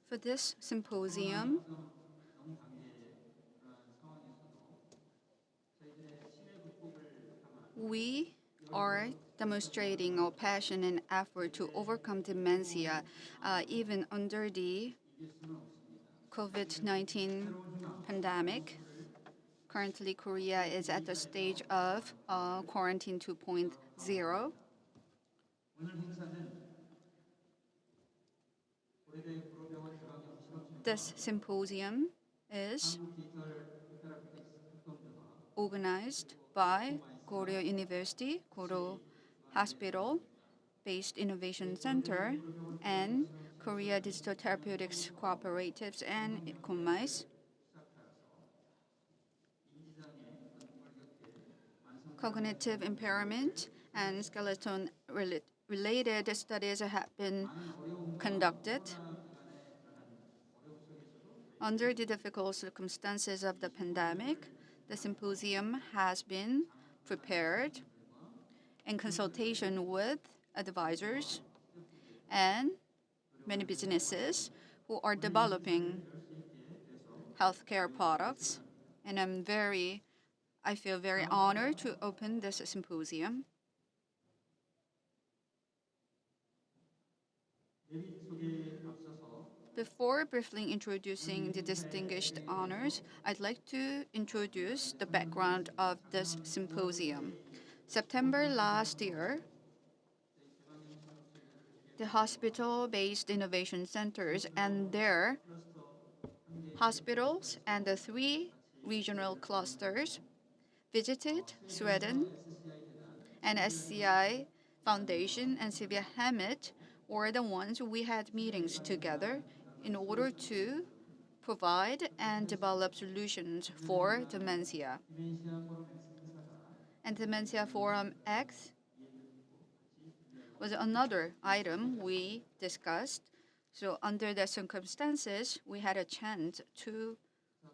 For this symposium, we are demonstrating our passion and effort to overcome dementia even under the COVID-19 pandemic. Currently, Korea is at the stage of quarantine 2.0. This symposium is organized by Korea University, Korea Hospital Based Innovation Center, and Korea Digital Therapeutics Cooperatives and KOMAIS. Cognitive impairment and skeleton-related studies have been conducted. Under the difficult circumstances of the pandemic, the symposium has been prepared in consultation with advisors and many businesses who are developing healthcare products. And I feel very honored to open this symposium. Before briefly introducing the distinguished honors, I'd like to introduce the background of this symposium. September last year, the hospital-based innovation centers and their hospitals and the 3 regional clusters visited Sweden, and SCI Foundation and Sylvia Hammett were the ones we had meetings together in order to provide and develop solutions for dementia. And Dementia Forum X was another item we discussed. So under the circumstances, we had a chance to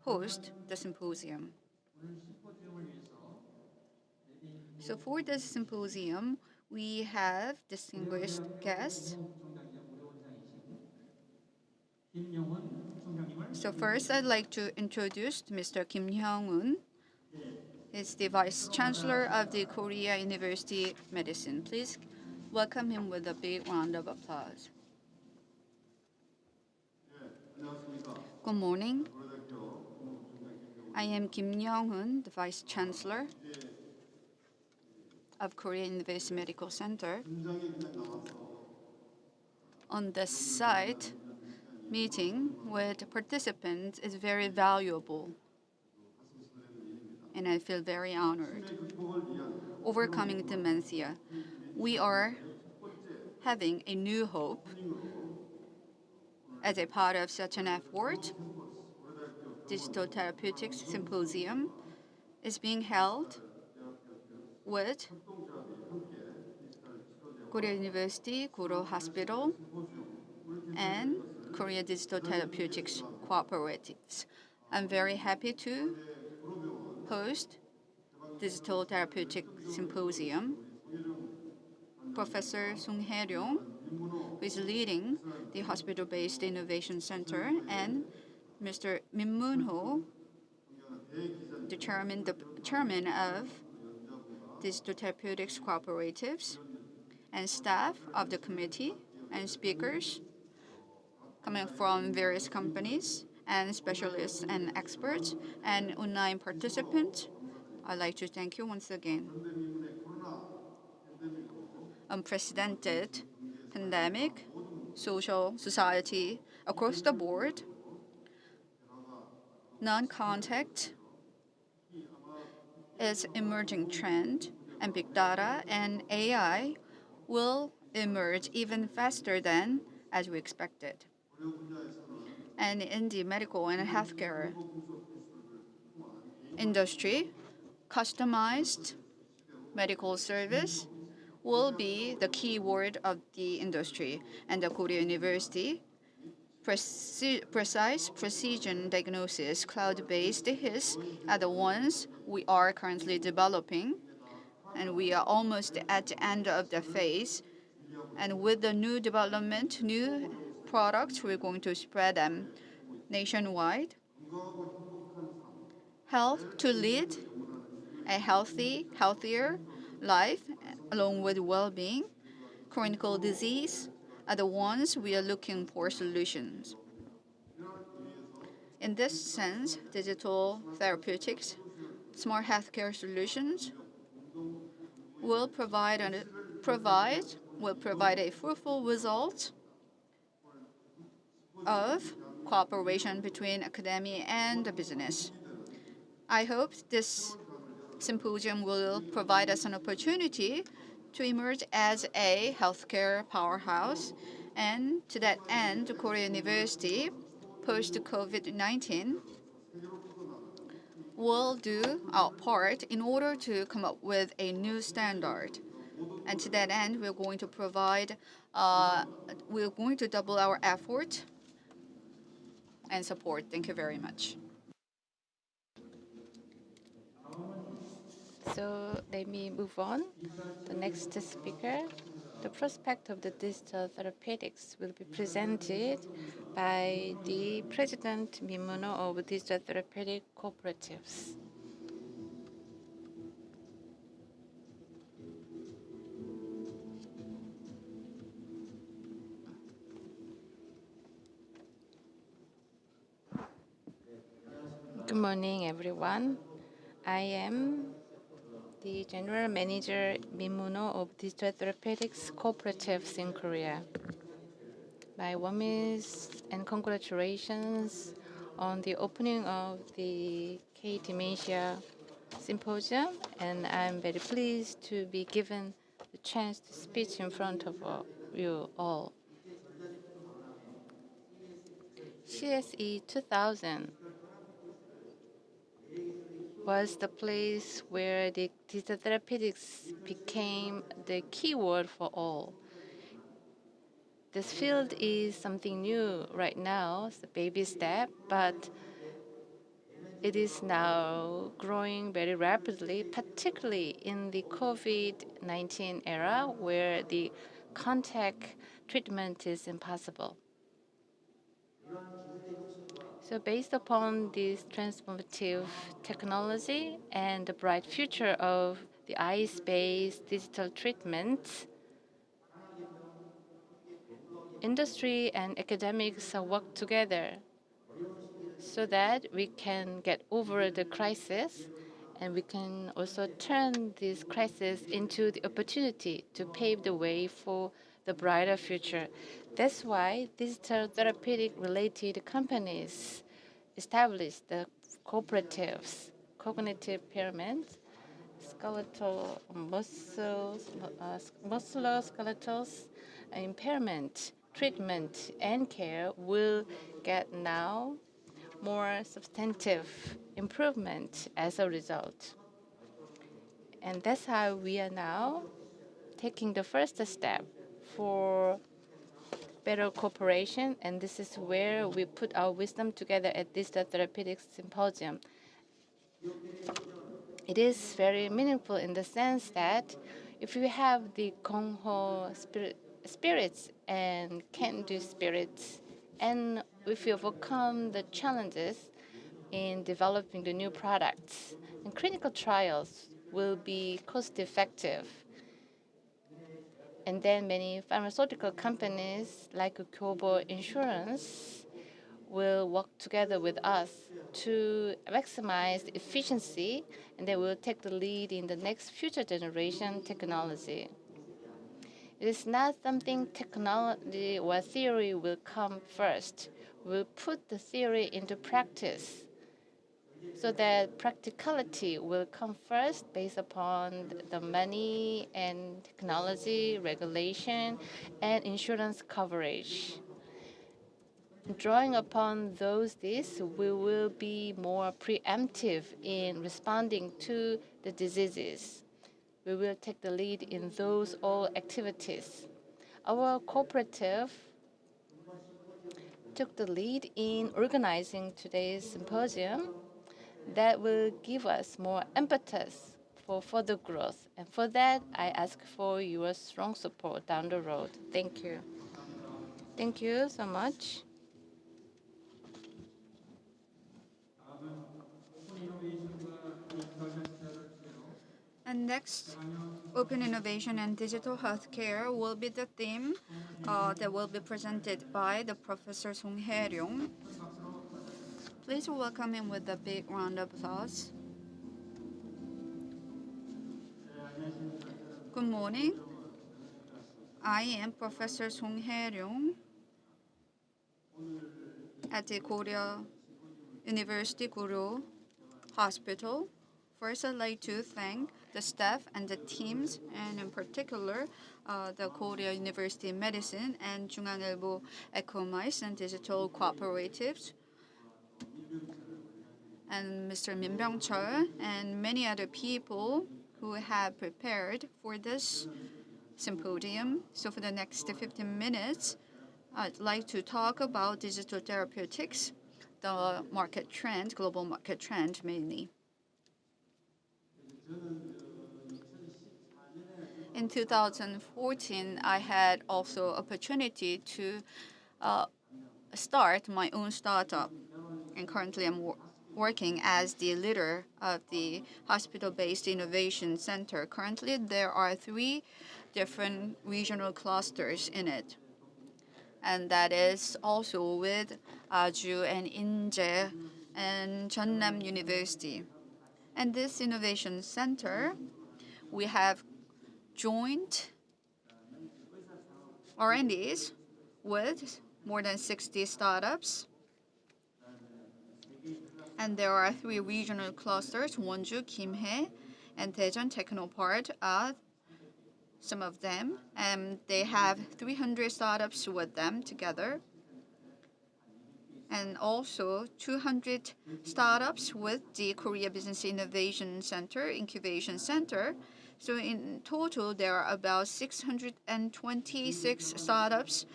host the symposium. So for this symposium, we have distinguished guests. So first, I'd like to introduce Mr. Kim Hyung-un. He's the Vice Chancellor of the Korea University of Medicine. Please welcome him with a big round of applause. Good morning. I am Kim Hyung-un, the Vice Chancellor of Korea University Medical Center. On this site, meeting with participants is very valuable, and I feel very honored. Overcoming dementia, we are having a new hope. As a part of such an effort, Digital Therapeutics Symposium is being held with Korea University, Korea Hospital, and Korea Digital Therapeutics Cooperatives. I'm very happy to host Digital Therapeutic Symposium. Professor Sung Hae-ryong, who is leading the Hospital-Based Innovation Center, and Mr. Min Moon-ho, the chairman of Digital Therapeutics Cooperatives, and staff of the committee, and speakers coming from various companies, and specialists and experts, and online participants. I'd like to thank you once again. Unprecedented pandemic, society across the board, non-contact is emerging trend, and big data and AI will emerge even faster than as we expected. And in the medical and healthcare industry, customized medical service will be the key word of the industry, and the Korea University precise precision diagnosis cloud-based HIS are the ones we are currently developing, and we are almost at the end of the phase. And with the new development, new products. We're going to spread them nationwide. Health to lead a healthier life along with well-being. Chronic disease are the ones we are looking for solutions. In this sense, digital therapeutics, smart healthcare solutions will provide a fruitful result of cooperation between academia and the business. I hope this symposium will provide us an opportunity to emerge as a healthcare powerhouse, and to that end, Korea University, post-COVID-19, will do our part in order to come up with a new standard. And to that end, we're going to double our effort and support. Thank you very much. So let me move on. The next speaker, the prospect of the digital therapeutics, will be presented by the President Mimuno of Digital Therapeutic Cooperatives. Good morning, everyone. I am the General Manager Mimuno of Digital Therapeutics Cooperatives in Korea. My warmest and congratulations on the opening of the K-Dementia Symposium, and I'm very pleased to be given the chance to speak in front of you all. CSE 2000 was the place where the digital therapeutics became the keyword for all. This field is something new right now, it's a baby step, but it is now growing very rapidly, particularly in the COVID-19 era where the contact treatment is impossible. So based upon this transformative technology and the bright future of the ICE-based digital treatment, industry and academics work together so that we can get over the crisis, and we can also turn this crisis into the opportunity to pave the way for the brighter future. That's why digital therapeutic related companies established the cooperatives, cognitive impairment, skeletal musculoskeletal impairment treatment and care will get now more substantive improvement as a result. And that's how we are now taking the first step for better cooperation, and this is where we put our wisdom together at this Therapeutics Symposium. It is very meaningful in the sense that if you have the Kongho spirits and can-do spirits, and if you overcome the challenges in developing the new products, and clinical trials will be cost-effective. And then many pharmaceutical companies like Kyobo Insurance will work together with us to maximize the efficiency, and they will take the lead in the next future generation technology. It is not something technology or theory will come first. We'll put the theory into practice so that practicality will come first based upon the money and technology, regulation, and insurance coverage. Drawing upon these, we will be more preemptive in responding to the diseases. We will take the lead in those all activities. Our cooperative took the lead in organizing today's symposium that will give us more impetus for further growth. And for that, I ask for your strong support down the road. Thank you. Thank you so much. And next, open innovation and digital healthcare will be the theme that will be presented by the Professor Song Hae-ryong. Please welcome him with a big round of applause. Good morning. I am Professor Song Hae-ryong at the Korea University Guru Hospital. First, I'd like to thank the staff and the teams, and in particular, the Korea University Medicine and 중앙일보 Ecomice and Digital Cooperatives, and Mr. Min Byung-chul, and many other people who have prepared for this symposium. So for the next 15 minutes, I'd like to talk about digital therapeutics, the market trend, global market trend mainly. In 2014, I had also opportunity to start my own startup, and currently I'm working as the leader of the hospital-based innovation center. Currently, there are 3 different regional clusters in it, and that is also with Aju and Inje and Jeonnam University. And this innovation center, we have joint R&Ds with more than 60 startups. And there are 3 regional clusters, Wonju, Kimhae, and Daejeon Technopart are some of them. And they have 300 startups with them together. And also 200 startups with the Korea Business Innovation Center, Incubation Center. So in total, there are about 626 startups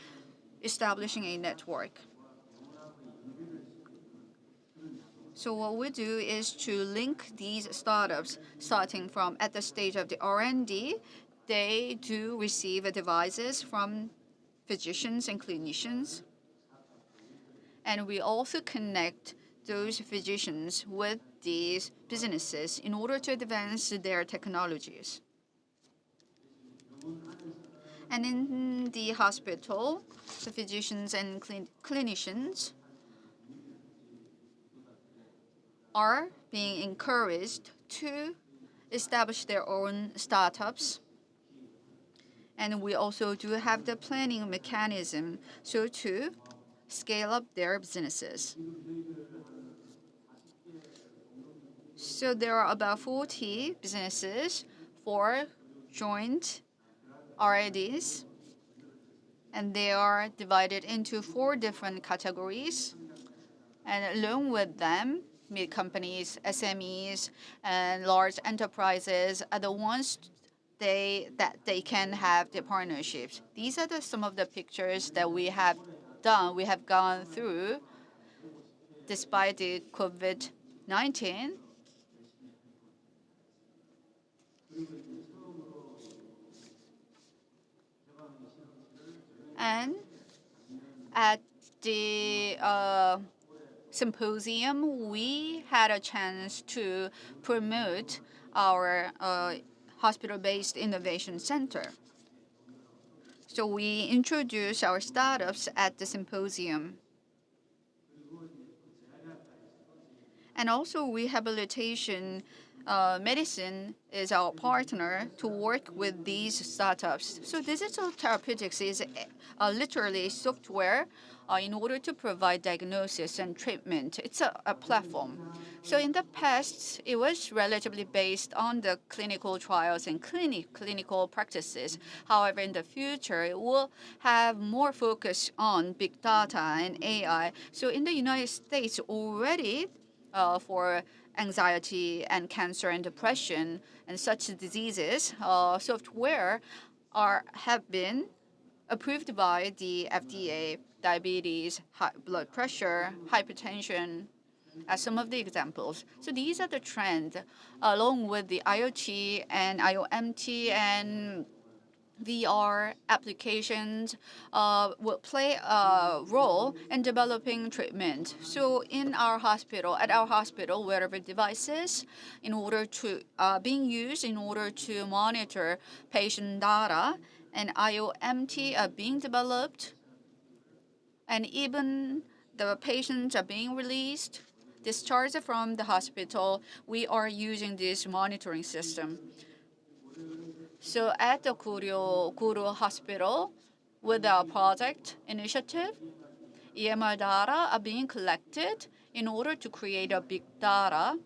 establishing a network. So what we do is to link these startups, starting from at the stage of the R&D. They do receive devices from physicians and clinicians. And we also connect those physicians with these businesses in order to advance their technologies. And in the hospital, the physicians and clinicians are being encouraged to establish their own startups. And we also do have the planning mechanism so to scale up their businesses. So there are about 40 businesses for joint R&Ds, and they are divided into 4 different categories. And along with them, mid companies, SMEs, and large enterprises are the ones that they can have the partnerships. These are some of the pictures that we have done, we have gone through despite the COVID-19. And at the symposium, we had a chance to promote our hospital-based innovation center. So we introduced our startups at the symposium. And also rehabilitation medicine is our partner to work with these startups. So digital therapeutics is literally software in order to provide diagnosis and treatment. It's a platform. So in the past, it was relatively based on the clinical trials and clinical practices. However, in the future, it will have more focus on big data and AI. So in the United States already, for anxiety and cancer and depression and such diseases, software have been approved by the FDA. Diabetes, high blood pressure, hypertension, as some of the examples. So these are the trends, along with the IoT and IoMT and VR applications will play a role in developing treatment. So in our hospital, at our hospital, wearable devices in order to being used in order to monitor patient data, and IOMT are being developed, and even the patients are being released, discharged from the hospital. We are using this monitoring system. So at the Koryo Hospital, with our project initiative, EMR data are being collected in order to create a big data,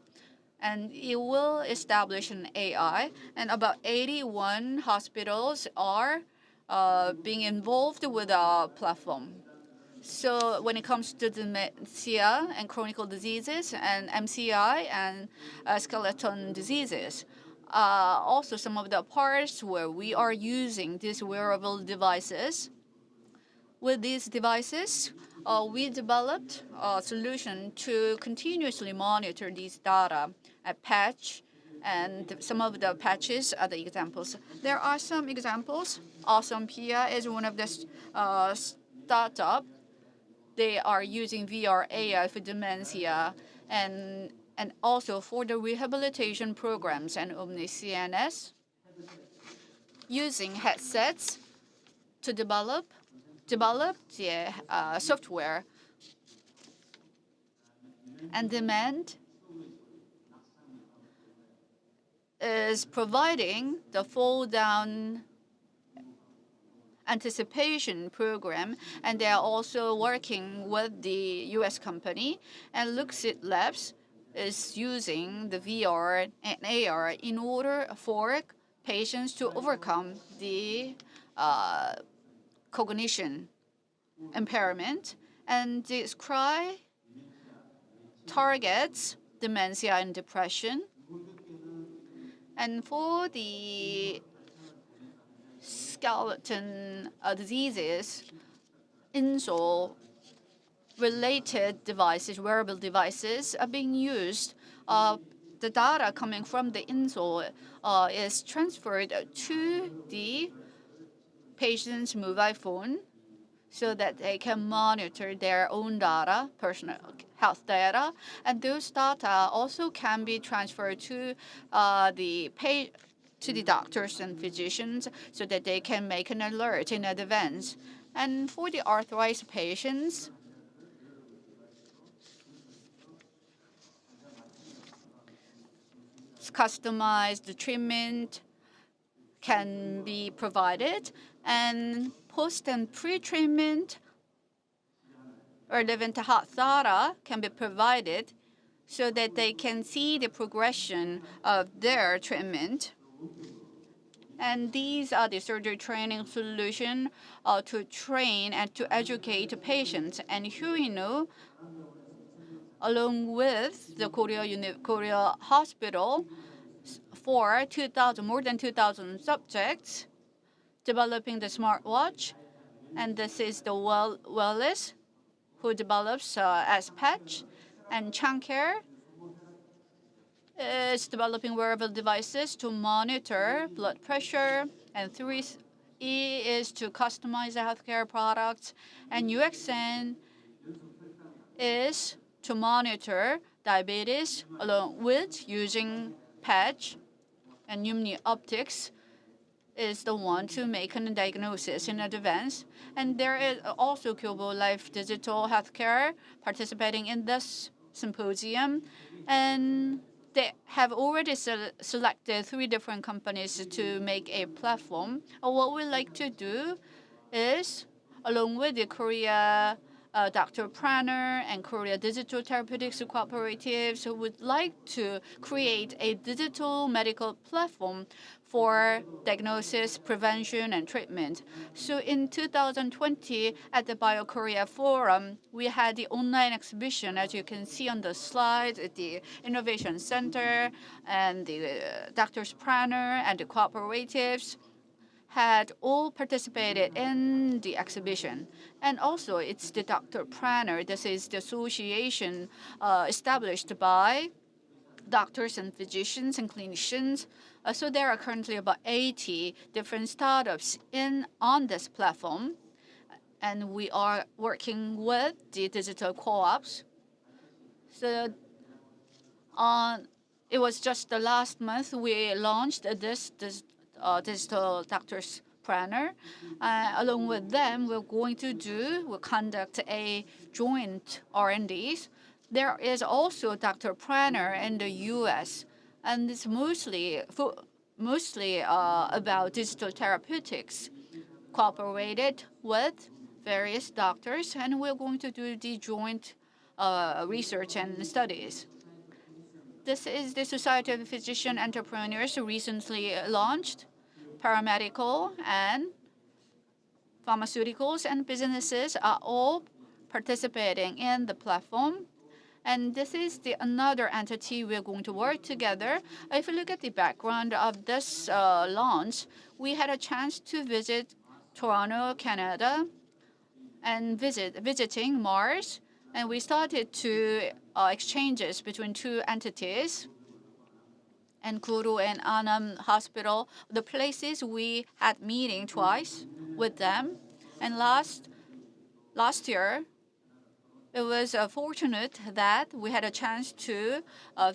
and it will establish an AI. And about 81 hospitals are being involved with our platform. So when it comes to dementia and chronic diseases and MCI and skeletal diseases, also some of the parts where we are using these wearable devices. With these devices, we developed a solution to continuously monitor these data at patch, and some of the patches are the examples. There are some examples. Awesome Pia is one of the startup. They are using VR AI for dementia and also for the rehabilitation programs, and OmniCNS using headsets to develop the software. And Demand is providing the fall down anticipation program, and they are also working with the US company, and Luxit Labs is using the VR and AR in order for patients to overcome the cognition impairment. And this CRY targets dementia and depression. And for the skeleton diseases, insole-related devices, wearable devices, are being used. The data coming from the insole is transferred to the patient's mobile phone so that they can monitor their own data, personal health data, and those data also can be transferred to the doctors and physicians so that they can make an alert in advance. And for the arthritis patients, customized treatment can be provided, and post and pre-treatment relevant health data can be provided so that they can see the progression of their treatment. And these are the surgery training solution to train and to educate patients. And Huino, along with the Korea Hospital, for more than 2,000 subjects, developing the smartwatch. And this is the Wellness, who develops as patch, and Changcare is developing wearable devices to monitor blood pressure, and 3E is to customize the healthcare products, and UXN is to monitor diabetes along with using patch, and Umni Optics is the one to make a diagnosis in advance. And there is also Kyobo Life Digital Healthcare participating in this symposium, and they have already selected 3 different companies to make a platform. What we like to do is, along with the Korea Doctor Planner and Korea Digital Therapeutics cooperatives, who would like to create a digital medical platform for diagnosis, prevention, and treatment. So in 2020, at the BioKorea Forum, we had the online exhibition, as you can see on the slide, at the Innovation Center, and the Doctor's Planner and the cooperatives had all participated in the exhibition. And also, it's the Doctor Planner. This is the association established by doctors and physicians and clinicians So there are currently about 80 different startups on this platform, and we are working with the digital co-ops. So it was just the last month we launched this digital doctor's planner. Along with them, we'll conduct a joint R&Ds. There is also Dr. Planner in the U.S., and it's mostly about digital therapeutics, cooperated with various doctors, and we're going to do the joint research and studies. This is the Society of Physician Entrepreneurs recently launched. Paramedical and pharmaceuticals and businesses are all participating in the platform. And this is another entity we're going to work together. If you look at the background of this launch, we had a chance to visit Toronto, Canada, and visiting Mars. And we started to exchanges between two entities, and Kuru and Anam Hospital, the places we had meeting twice with them. And last year, it was fortunate that we had a chance to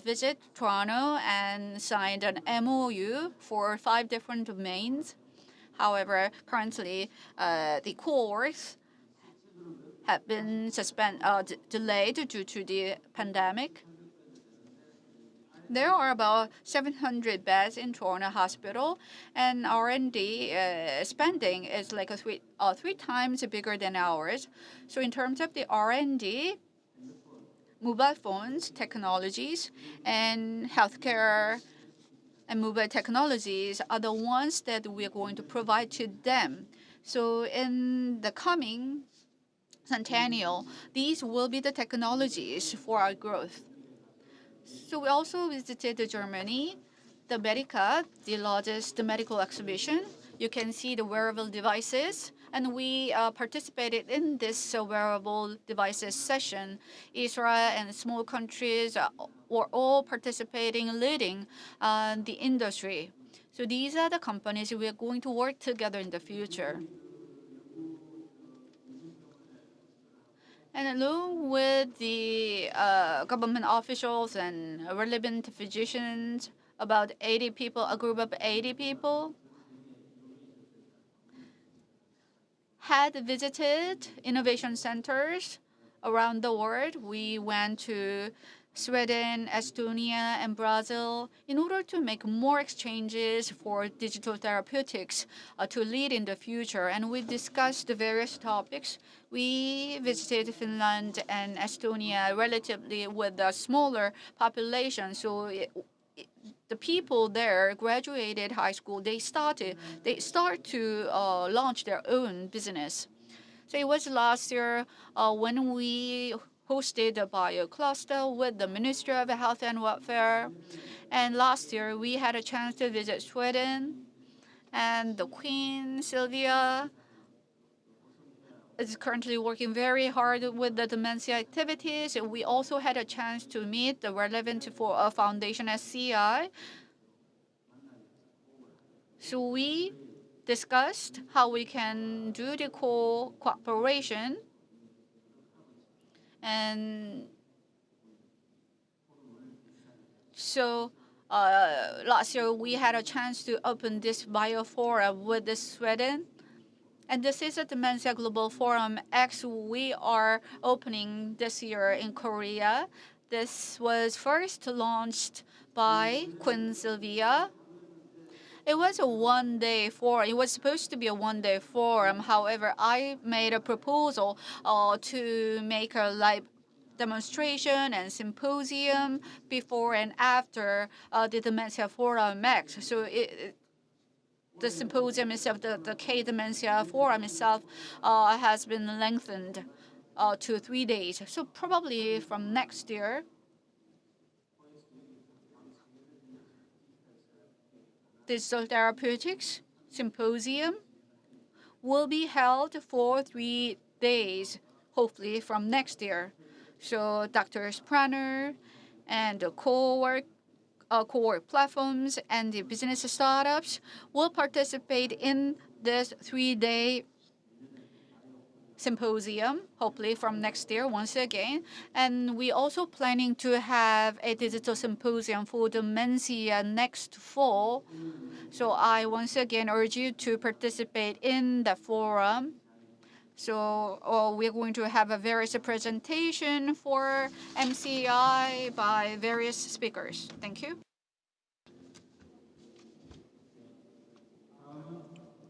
visit Toronto and signed an MOU for 5 different domains. However, currently, the course have been delayed due to the pandemic. There are about 700 beds in Toronto Hospital, and R&D spending is like three times bigger than ours. So in terms of the R&D, mobile phones, technologies, and healthcare and mobile technologies are the ones that we're going to provide to them. So in the coming centennial, these will be the technologies for our growth. So we also visited Germany, the Medica, the largest medical exhibition. You can see the wearable devices, and we participated in this wearable devices session. Israel and small countries were all participating, leading the industry. So these are the companies we are going to work together in the future. And along with the government officials and relevant physicians, about 80 people, a group of 80 people, had visited innovation centers around the world. We went to Sweden, Estonia, and Brazil in order to make more exchanges for digital therapeutics to lead in the future. And we discussed the various topics. We visited Finland and Estonia relatively with a smaller population. So the people there graduated high school. They start to launch their own business. So it was last year when we hosted a bio cluster with the Ministry of Health and Welfare. And last year we had a chance to visit Sweden, and the Queen Sylvia is currently working very hard with the dementia activities. We also had a chance to meet the relevant for foundation SCI. So we discussed how we can do the cooperation, and so last year we had a chance to open this bioforum with the Sweden. And this is a Dementia Global Forum X we are opening this year in Korea. This was first launched by Queen Sylvia. It was a one-day forum. It was supposed to be a one-day forum. However, I made a proposal to make a live demonstration and symposium before and after the Dementia Forum X. So the symposium itself, the K-Dementia Forum itself, has been lengthened to 3 days. So probably from next year, Digital Therapeutics Symposium will be held for 3 days, hopefully from next year. So Dr. Spraner and the core platforms and the business startups will participate in this 3-day symposium, hopefully from next year once again. And we also planning to have a digital symposium for dementia next fall. So I once again urge you to participate in the forum. So we're going to have a various presentation for MCI by various speakers. Thank you.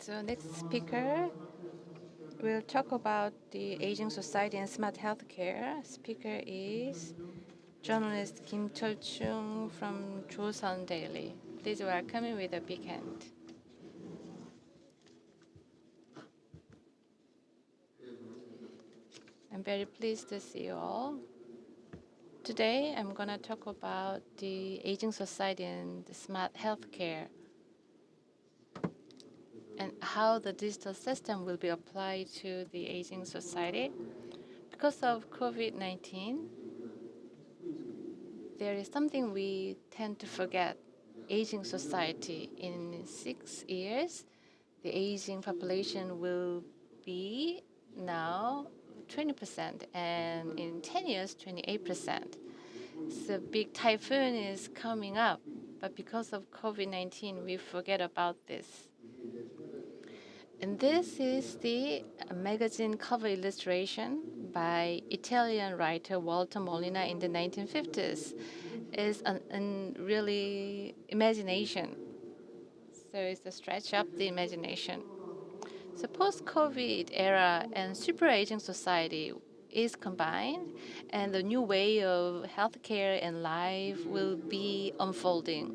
So next speaker will talk about the aging society and smart healthcare. Speaker is journalist Kim Chol-chung from Joseon Daily. Please welcome him with a big hand. I'm very pleased to see you all. Today, I'm going to talk about the aging society and the smart healthcare and how the digital system will be applied to the aging society. Because of COVID-19, there is something we tend to forget. Aging society. In 6 years, the aging population will be now 20%, and in 10 years, 28%. So big typhoon is coming up, but because of COVID-19, we forget about this. And this is the magazine cover illustration by Italian writer Walter Molina in the 1950s. It's an really imagination. So it's a stretch up the imagination. So post-COVID era and super aging society is combined, and the new way of healthcare and life will be unfolding.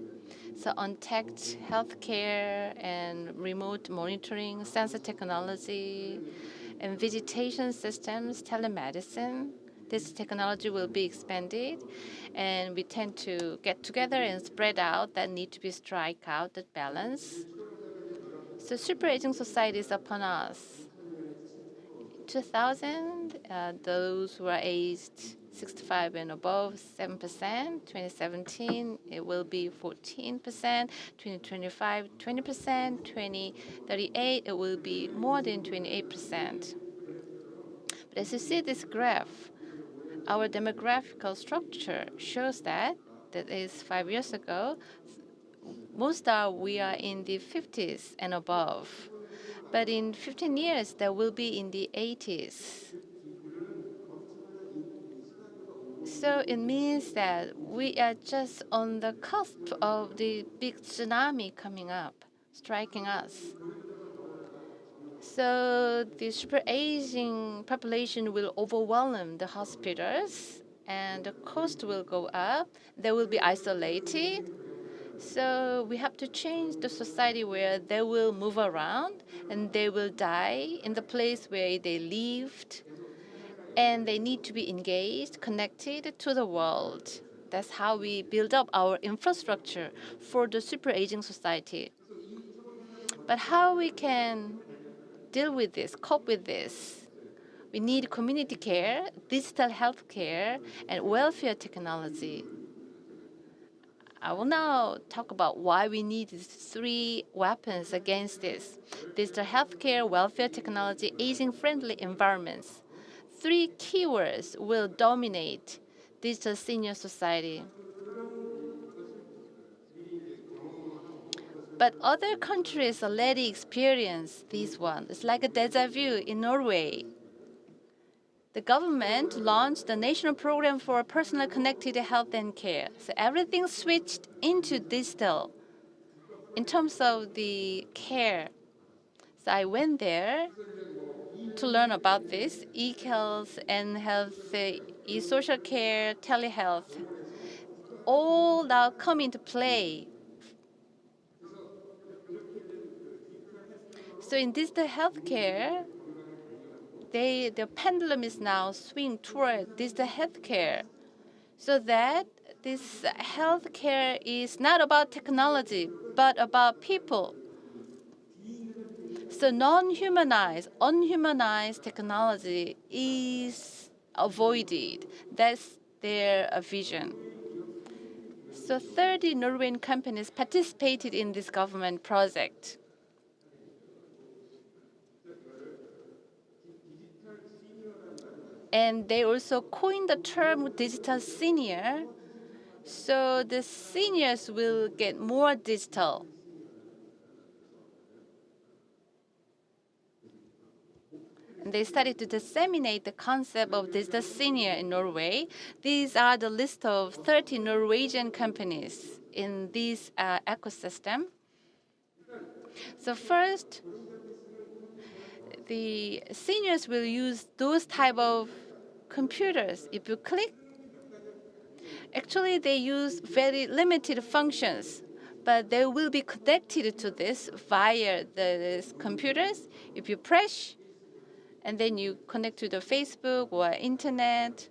So untagged healthcare and remote monitoring, sensor technology, and visitation systems, telemedicine. This technology will be expanded, and we tend to get together and spread out that need to be strike out that balance. So super aging society is upon us. 2000, those who are aged 65 and above, 7%. 2017, it will be 14%. 2025, 20%. 2038, it will be more than 28%. But as you see this graph, our demographical structure shows that is 5 years ago, we are in the 50s and above. But in 15 years, that will be in the 80s. So it means that we are just on the cusp of the big tsunami coming up, striking us. So the super aging population will overwhelm the hospitals, and the cost will go up. They will be isolated. So we have to change the society where they will move around and they will die in the place where they lived, and they need to be engaged, connected to the world. That's how we build up our infrastructure for the super aging society. But how we can deal with this, cope with this? We need community care, digital health care, and welfare technology. I will now talk about why we need these 3 weapons against this. Digital healthcare, welfare technology, aging-friendly environments. 3 keywords will dominate digital senior society. But other countries already experience this one. It's like a déjà vu in Norway. The government launched the national program for personal connected health and care. So everything switched into digital in terms of the care. So I went there to learn about this, e-health and health, e-social care, telehealth, all now come into play. So in digital healthcare, the pendulum is now swing toward digital healthcare, so that this healthcare is not about technology, but about people. So non-humanized, unhumanized technology is avoided. That's their vision. So 30 Norwegian companies participated in this government project. And they also coined the term digital senior. So the seniors will get more digital. And they started to disseminate the concept of digital senior in Norway. These are the list of 30 Norwegian companies in this ecosystem. So first, the seniors will use those type of computers. If you click, actually they use very limited functions, but they will be connected to this via these computers. If you press, and then you connect to the Facebook or internet,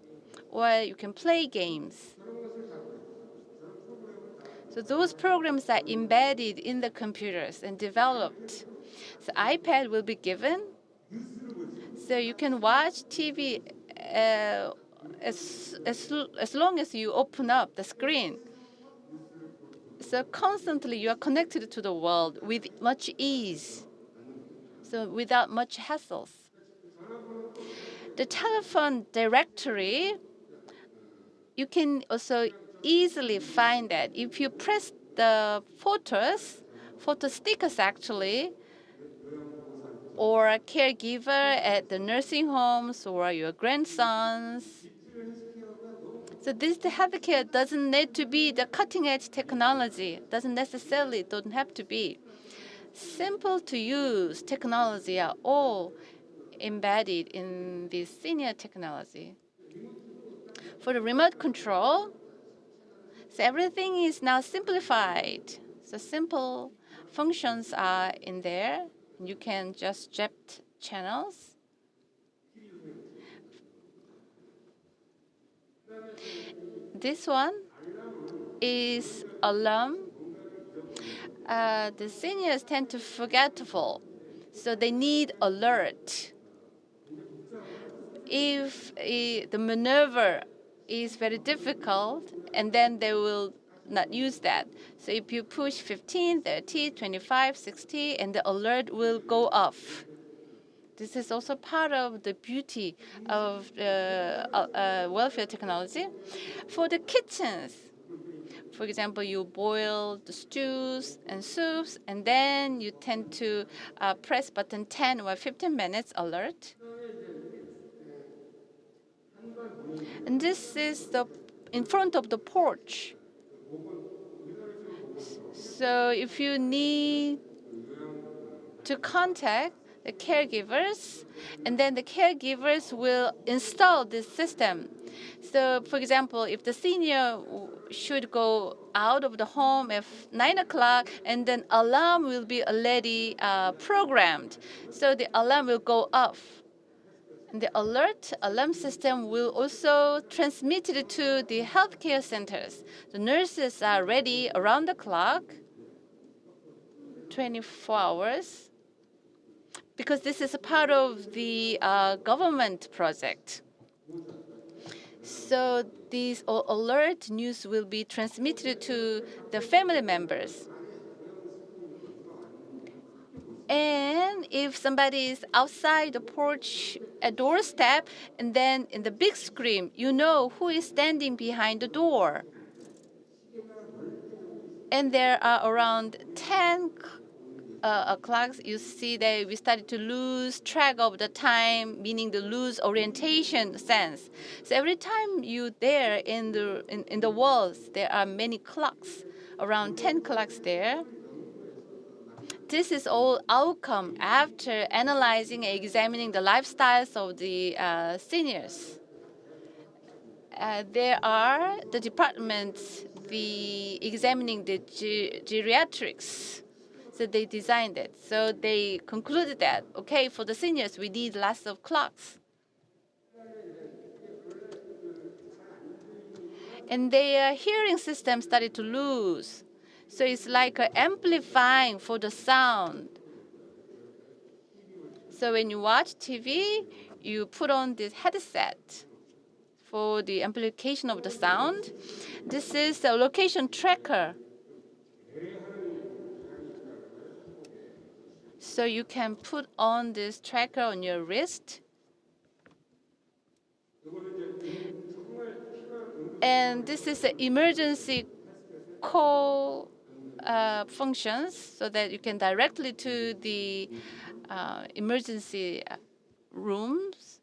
or you can play games. So those programs are embedded in the computers and developed. So iPad will be given, so you can watch TV as long as you open up the screen. So constantly you are connected to the world with much ease, so without much hassles. The telephone directory, you can also easily find that. If you press the photo stickers actually, or a caregiver at the nursing homes or your grandsons. So this healthcare doesn't need to be the cutting edge technology, don't have to be. Simple to use technology are all embedded in this senior technology. For the remote control, so everything is now simplified. So simple functions are in there. You can just jet channels. This one is alarm. The seniors tend to forgetful, so they need alert. If the maneuver is very difficult, and then they will not use that. So if you push 15, 30, 25, 60, and the alert will go off. This is also part of the beauty of welfare technology. For the kitchens, for example, you boil the stews and soups, and then you tend to press button 10 or 15 minutes alert. And this is in front of the porch. So if you need to contact the caregivers, and then the caregivers will install this system. So, for example, if the senior should go out of the home at 9 o'clock, and then alarm will be already programmed. So the alarm will go off. And the alarm system will also transmit it to the healthcare centers. The nurses are ready around the clock, 24 hours, because this is a part of the government project. So these alert news will be transmitted to the family members. And if somebody is outside the porch, a doorstep, and then in the big screen, you know who is standing behind the door. And there are around 10 o'clock, you see that we started to lose track of the time, meaning the lose orientation sense. So every time you there in the walls, there are many clocks, around 10 clocks there. This is all outcome after analyzing and examining the lifestyles of the seniors. There are the departments examining the geriatrics. So they designed it. So they concluded that, okay, for the seniors, we need lots of clocks. And their hearing system started to lose. So it's like amplifying for the sound. So when you watch TV, you put on this headset for the amplification of the sound. This is a location tracker. So you can put on this tracker on your wrist. And this is an emergency call functions so that you can directly to the emergency rooms.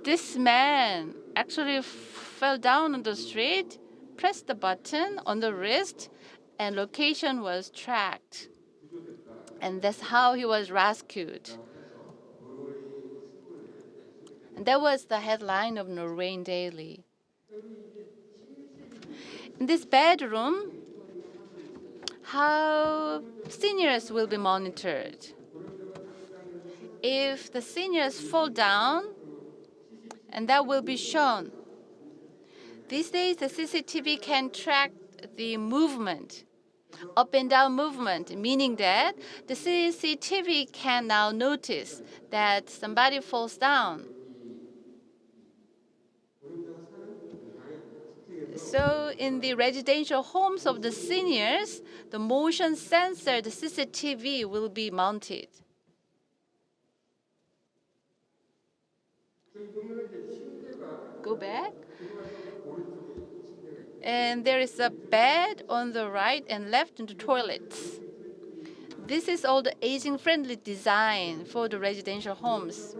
This man actually fell down on the street, pressed the button on the wrist, and location was tracked. And that's how he was rescued. And that was the headline of Norwegian Daily. In this bedroom, how seniors will be monitored. If the seniors fall down, and that will be shown. These days, the CCTV can track the movement, up and down movement, meaning that the CCTV can now notice that somebody falls down. So in the residential homes of the seniors, the motion sensor, the CCTV, will be mounted. Go back. And there is a bed on the right and left in the toilets. This is all the aging-friendly design for the residential homes.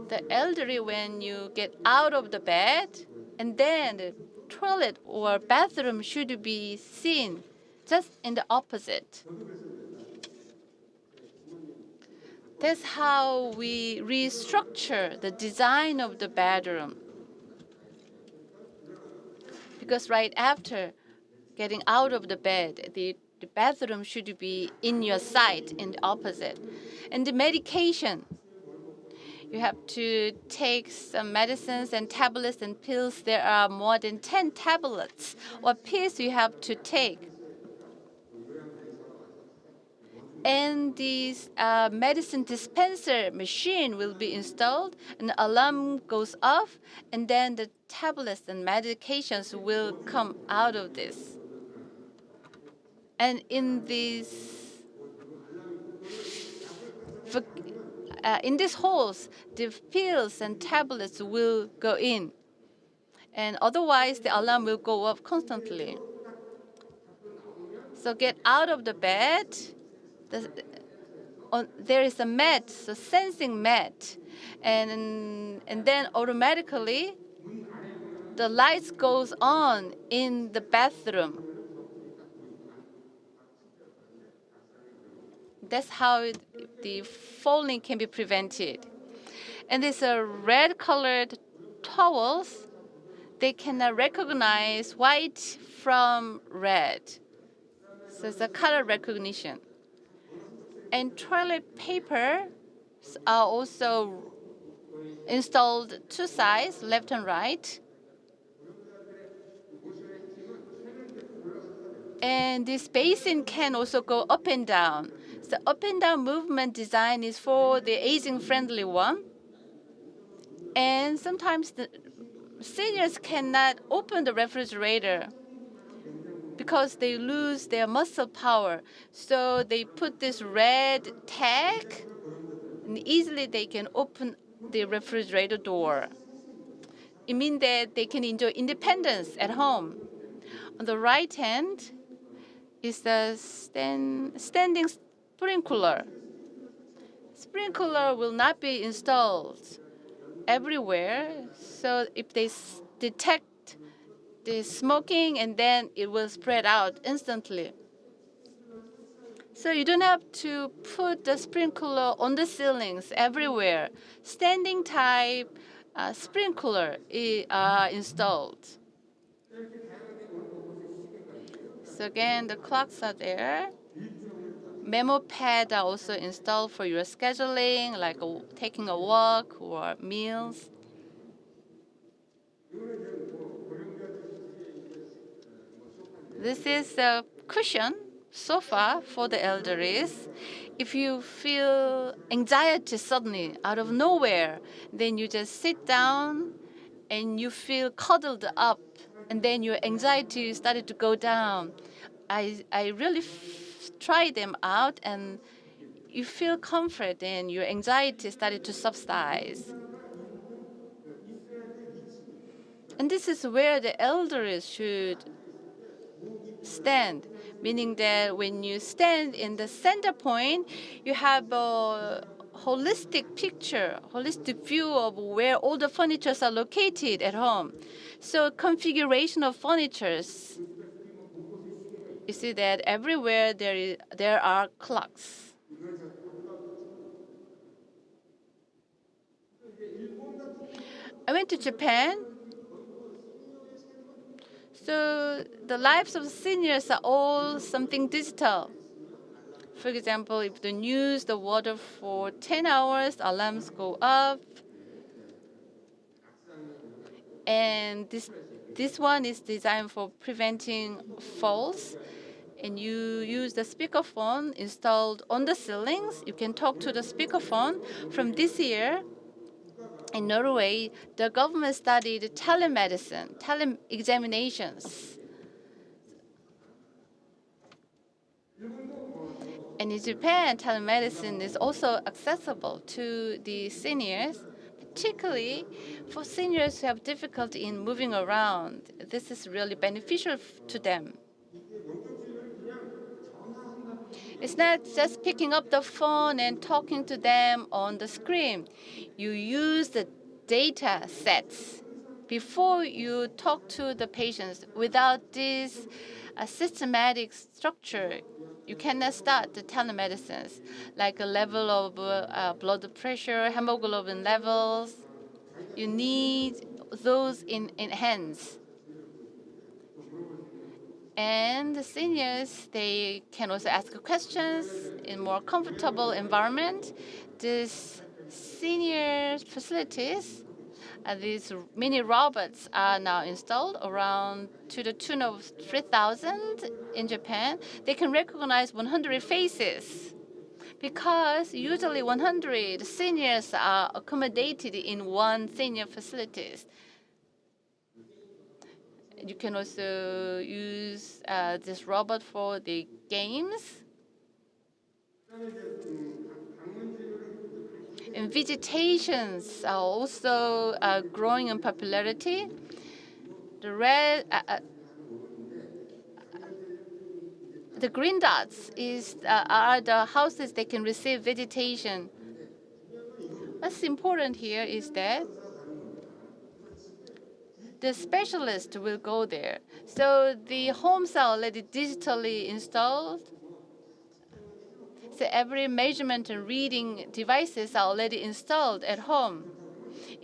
The elderly, when you get out of the bed, and then the toilet or bathroom should be seen just in the opposite. That's how we restructure the design of the bedroom. Because right after getting out of the bed, the bathroom should be in your sight, in the opposite. And the medication, you have to take some medicines and tablets and pills. There are more than 10 tablets or pills you have to take. And this medicine dispenser machine will be installed, and the alarm goes off, and then the tablets and medications will come out of this. And in these halls, the pills and tablets will go in, and otherwise the alarm will go off constantly. So get out of the bed. There is a mat, so sensing mat, and then automatically the lights goes on in the bathroom. That's how the falling can be prevented. And these red-colored towels, they cannot recognize white from red. So it's a color recognition. And toilet paper are also installed two sides, left and right. And this basin can also go up and down. So up and down movement design is for the aging-friendly one. And sometimes the seniors cannot open the refrigerator because they lose their muscle power. So they put this red tag, and easily they can open the refrigerator door. It means that they can enjoy independence at home. On the right hand is the standing sprinkler. Sprinkler will not be installed everywhere. So if they detect the smoking, and then it will spread out instantly. So you don't have to put the sprinkler on the ceilings everywhere. Standing type sprinkler are installed. So again, the clocks are there. Memo pad are also installed for your scheduling, like taking a walk or meals. This is a cushion so far for the elderlies, if you feel anxiety suddenly out of nowhere, then you just sit down and you feel cuddled up, and then your anxiety started to go down. I really tried them out, and you feel comfort, and your anxiety started to subside. And this is where the elders should stand, meaning that when you stand in the center point, you have a holistic picture, holistic view of where all the furnitures are located at home. So configuration of furnitures, you see that everywhere there are clocks. I went to Japan. So the lives of seniors are all something digital. For example, if they use the water for 10 hours, alarms go up. And this one is designed for preventing falls. And you use the speakerphone installed on the ceilings. You can talk to the speakerphone. From this year, in Norway, the government studied telemedicine, tele-examinations. And in Japan, telemedicine is also accessible to the seniors, particularly for seniors who have difficulty in moving around. This is really beneficial to them. It's not just picking up the phone and talking to them on the screen. You use the data sets before you talk to the patients. Without this systematic structure, you cannot start the telemedicines, like a level of blood pressure, hemoglobin levels. You need those in hands. And the seniors, they can also ask questions in more comfortable environment. These senior facilities, these mini robots are now installed around to the tune of 3,000 in Japan. They can recognize 100 faces because usually 100 seniors are accommodated in one senior facilities. You can also use this robot for the games. And visitations are also growing in popularity. The green dots are the houses that can receive visitation. What's important here is that the specialist will go there. So the homes are already digitally installed. So every measurement and reading devices are already installed at home.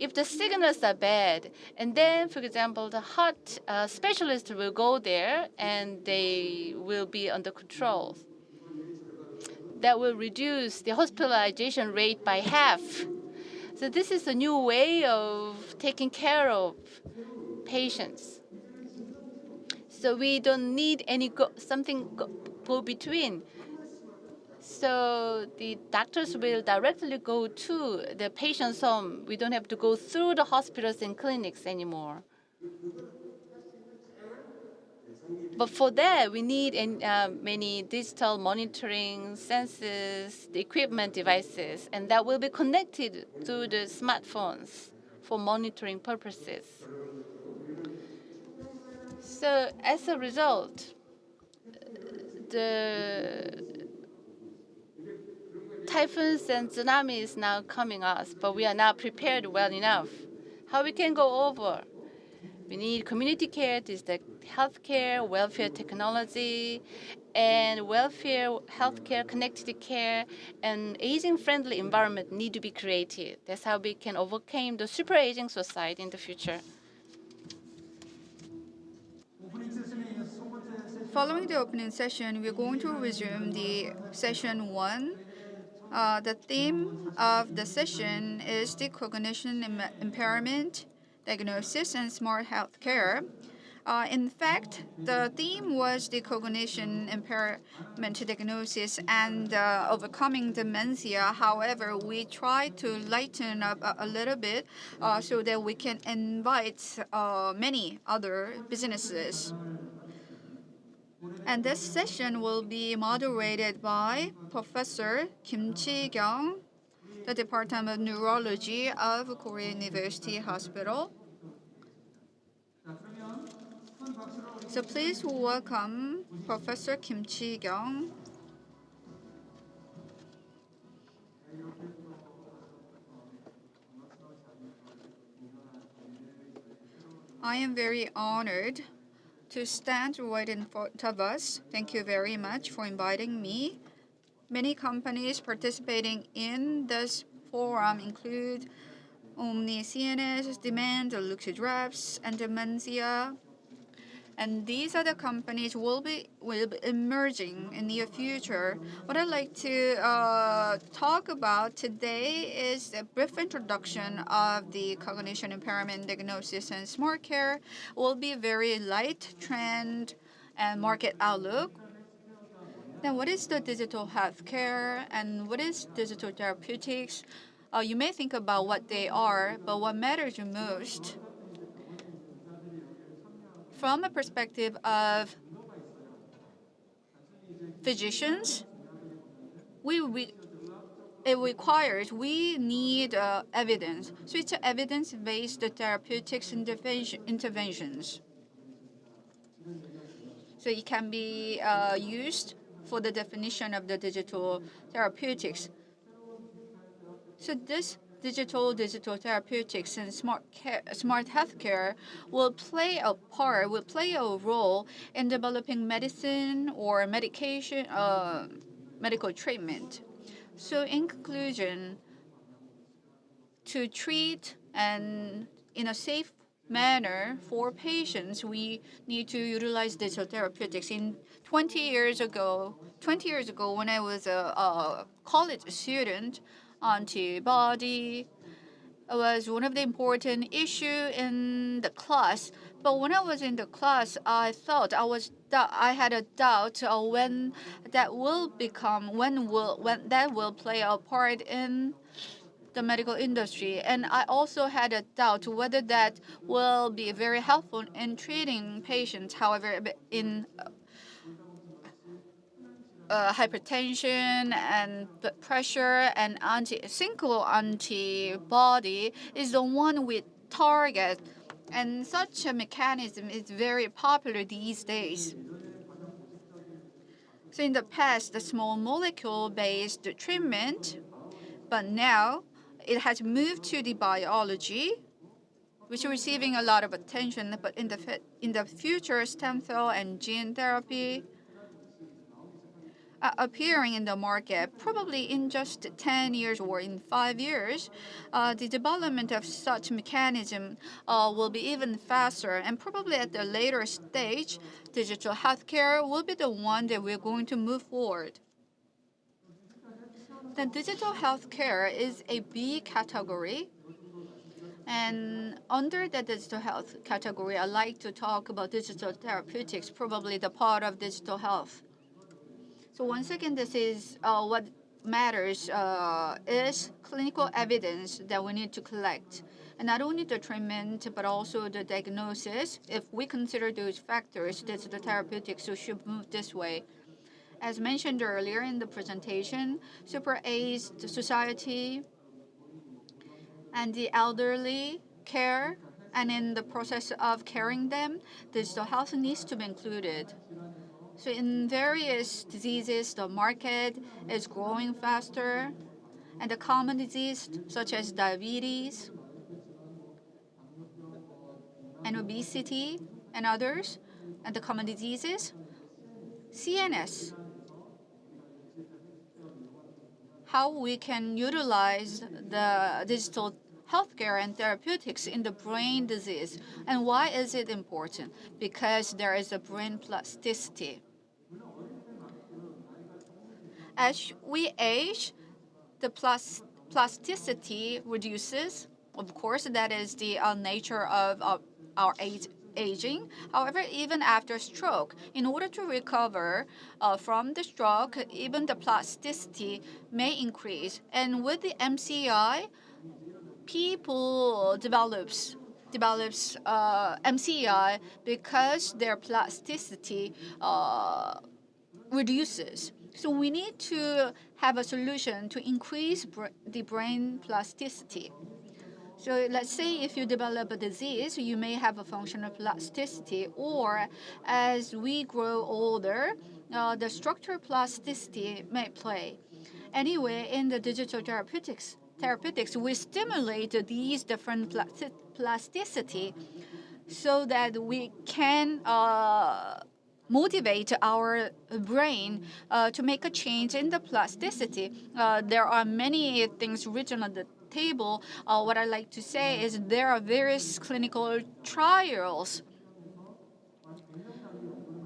If the signals are bad, and then, for example, the heart specialist will go there and they will be under control. That will reduce the hospitalization rate by half. So this is a new way of taking care of patients. So we don't need any something go between. So the doctors will directly go to the patient's home. We don't have to go through the hospitals and clinics anymore. But for that, we need many digital monitoring sensors, the equipment devices, and that will be connected to the smartphones for monitoring purposes. So as a result, the typhoons and tsunamis now coming us, but we are not prepared well enough. How we can go over? We need community care, this is the healthcare, welfare technology, and welfare, healthcare, connected care, and aging-friendly environment need to be created. That's how we can overcome the super aging society in the future. Following the opening session, we're going to resume the session 1. The theme of the session is the cognition impairment, diagnosis, and smart healthcare. In fact, the theme was the cognition impairment diagnosis and overcoming dementia. However, we tried to lighten up a little bit so that we can invite many other businesses. And this session will be moderated by Professor Kim Chi-kyung, the Department of Neurology of Korea University Hospital. So please welcome Professor Kim Chi-kyung. I am very honored to stand right in front of us. Thank you very much for inviting me. Many companies participating in this forum include Omni CNS, Demand, Luxury Drafts, and Dementia. And these other companies will be emerging in the near future. What I'd like to talk about today is a brief introduction of the cognition impairment diagnosis and smart care. Will be very light trend and market outlook. Then what is the digital healthcare and what is digital therapeutics? You may think about what they are, but what matters most from a perspective of physicians, we need evidence. So it's evidence-based therapeutics interventions. So it can be used for the definition of the digital therapeutics. So this digital therapeutics and smart healthcare will play a role in developing medicine or medical treatment. So in conclusion, to treat and in a safe manner for patients, we need to utilize digital therapeutics. 20 years ago, when I was a college student, antibody was one of the important issue in the class. But when I was in the class, I thought I had a doubt when that will play a part in the medical industry, and I also had a doubt whether that will be very helpful in treating patients. However, in hypertension and blood pressure and single antibody is the one we target, and such a mechanism is very popular these days. So in the past, the small molecule-based treatment, but now it has moved to the biology, which is receiving a lot of attention. But in the future, stem cell and gene therapy appearing in the market, probably in just 10 years or in 5 years, the development of such mechanism will be even faster. And probably at the later stage, digital healthcare will be the one that we're going to move forward. The digital healthcare is a B category. And under the digital health category, I like to talk about digital therapeutics, probably the part of digital health. So once again, this is what matters is clinical evidence that we need to collect. And not only the treatment, but also the diagnosis. If we consider those factors, digital therapeutics should move this way. As mentioned earlier in the presentation, super-aged society and the elderly care, and in the process of caring them, digital health needs to be included. So in various diseases, the market is growing faster, and the common disease such as diabetes and obesity and others, and the common diseases, CNS, how we can utilize the digital healthcare and therapeutics in the brain disease. And why is it important? Because there is a brain plasticity. As we age, the plasticity reduces. Of course, that is the nature of our age aging. However, even after stroke, in order to recover from the stroke, even the plasticity may increase. And with the MCI, people develops MCI because their plasticity reduces. So we need to have a solution to increase the brain plasticity. So let's say if you develop a disease, you may have a functional plasticity, or as we grow older, the structural plasticity may play. Anyway, in the digital therapeutics, we stimulate these different plasticity so that we can motivate our brain to make a change in the plasticity. There are many things written on the table. What I like to say is there are various clinical trials.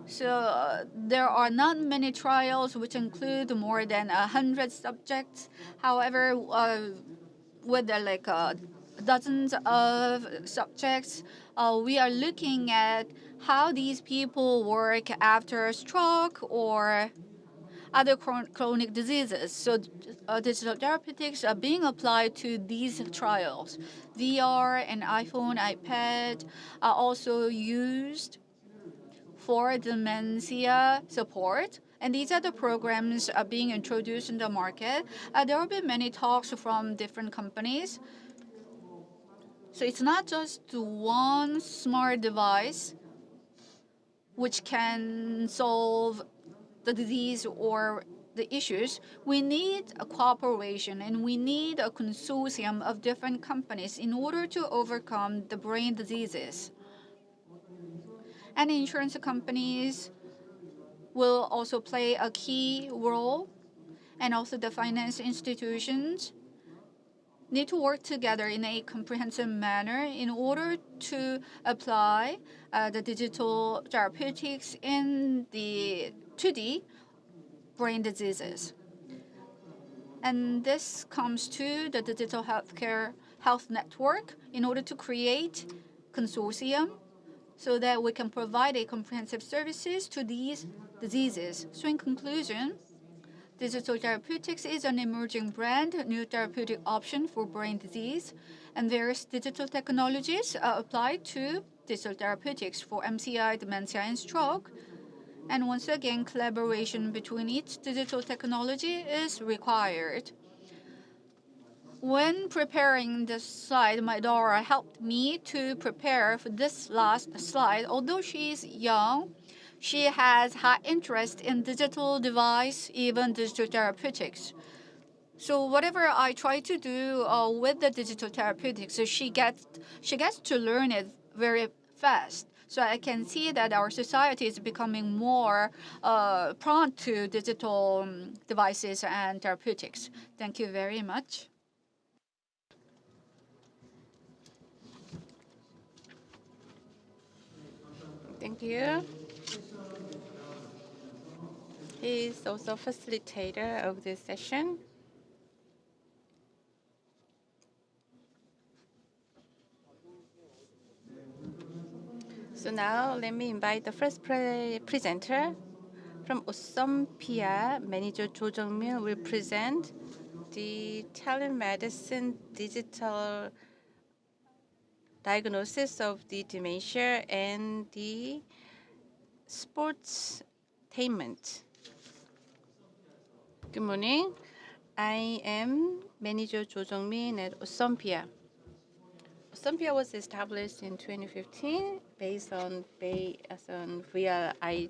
So there are not many trials which include more than 100 subjects. However, with dozens of subjects, we are looking at how these people work after stroke or other chronic diseases. So digital therapeutics are being applied to these trials. VR and iPhone, iPad are also used for dementia support. And these are the programs being introduced in the market. There will be many talks from different companies. So it's not just one smart device which can solve the disease or the issues. We need a cooperation and we need a consortium of different companies in order to overcome the brain diseases. And insurance companies will also play a key role, and also the finance institutions need to work together in a comprehensive manner in order to apply the digital therapeutics to the brain diseases. And this comes to the digital health network in order to create consortium so that we can provide a comprehensive services to these diseases. So in conclusion, digital therapeutics is an emerging brand new therapeutic option for brain disease, and various digital technologies are applied to digital therapeutics for MCI, dementia, and stroke. And once again, collaboration between each digital technology is required. When preparing this slide, my daughter helped me to prepare for this last slide. Although she is young, she has high interest in digital device, even digital therapeutics. So whatever I try to do with the digital therapeutics, so she gets to learn it very fast. So I can see that our society is becoming more prone to digital devices and therapeutics. Thank you very much. Thank you. He is also facilitator of this session. So now let me invite the first presenter from Osumpia. Manager Jo Jung-min will present the telemedicine digital diagnosis of the dementia and the sportainment. Good morning. I am Manager Jo Jung-min at Osumpia. Osumpia was established in 2015 based on VRI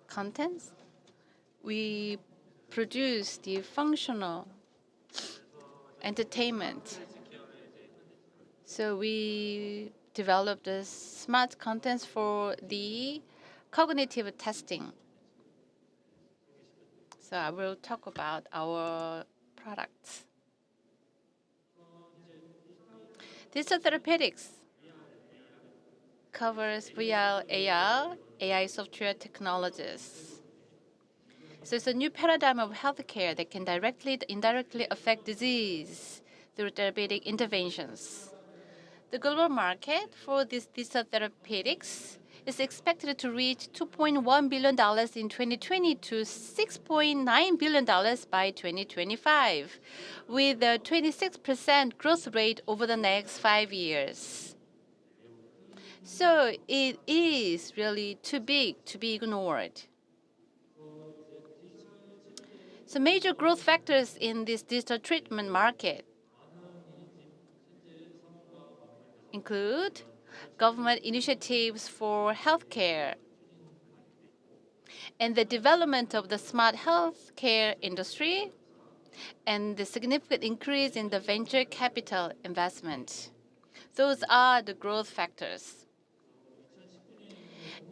contents. We produce the functional entertainment. So we developed the smart contents for the cognitive testing. So I will talk about our products. Digital therapeutics covers VR, AR, AI software technologies. So it's a new paradigm of healthcare that can directly, indirectly affect disease through therapeutic interventions. The global market for this digital therapeutics is expected to reach $2.1 billion in 2020 to $6.9 billion by 2025, with a 26% growth rate over the next 5 years. So it is really too big to be ignored. So major growth factors in this digital treatment market include government initiatives for healthcare and the development of the smart healthcare industry and the significant increase in the venture capital investment. Those are the growth factors.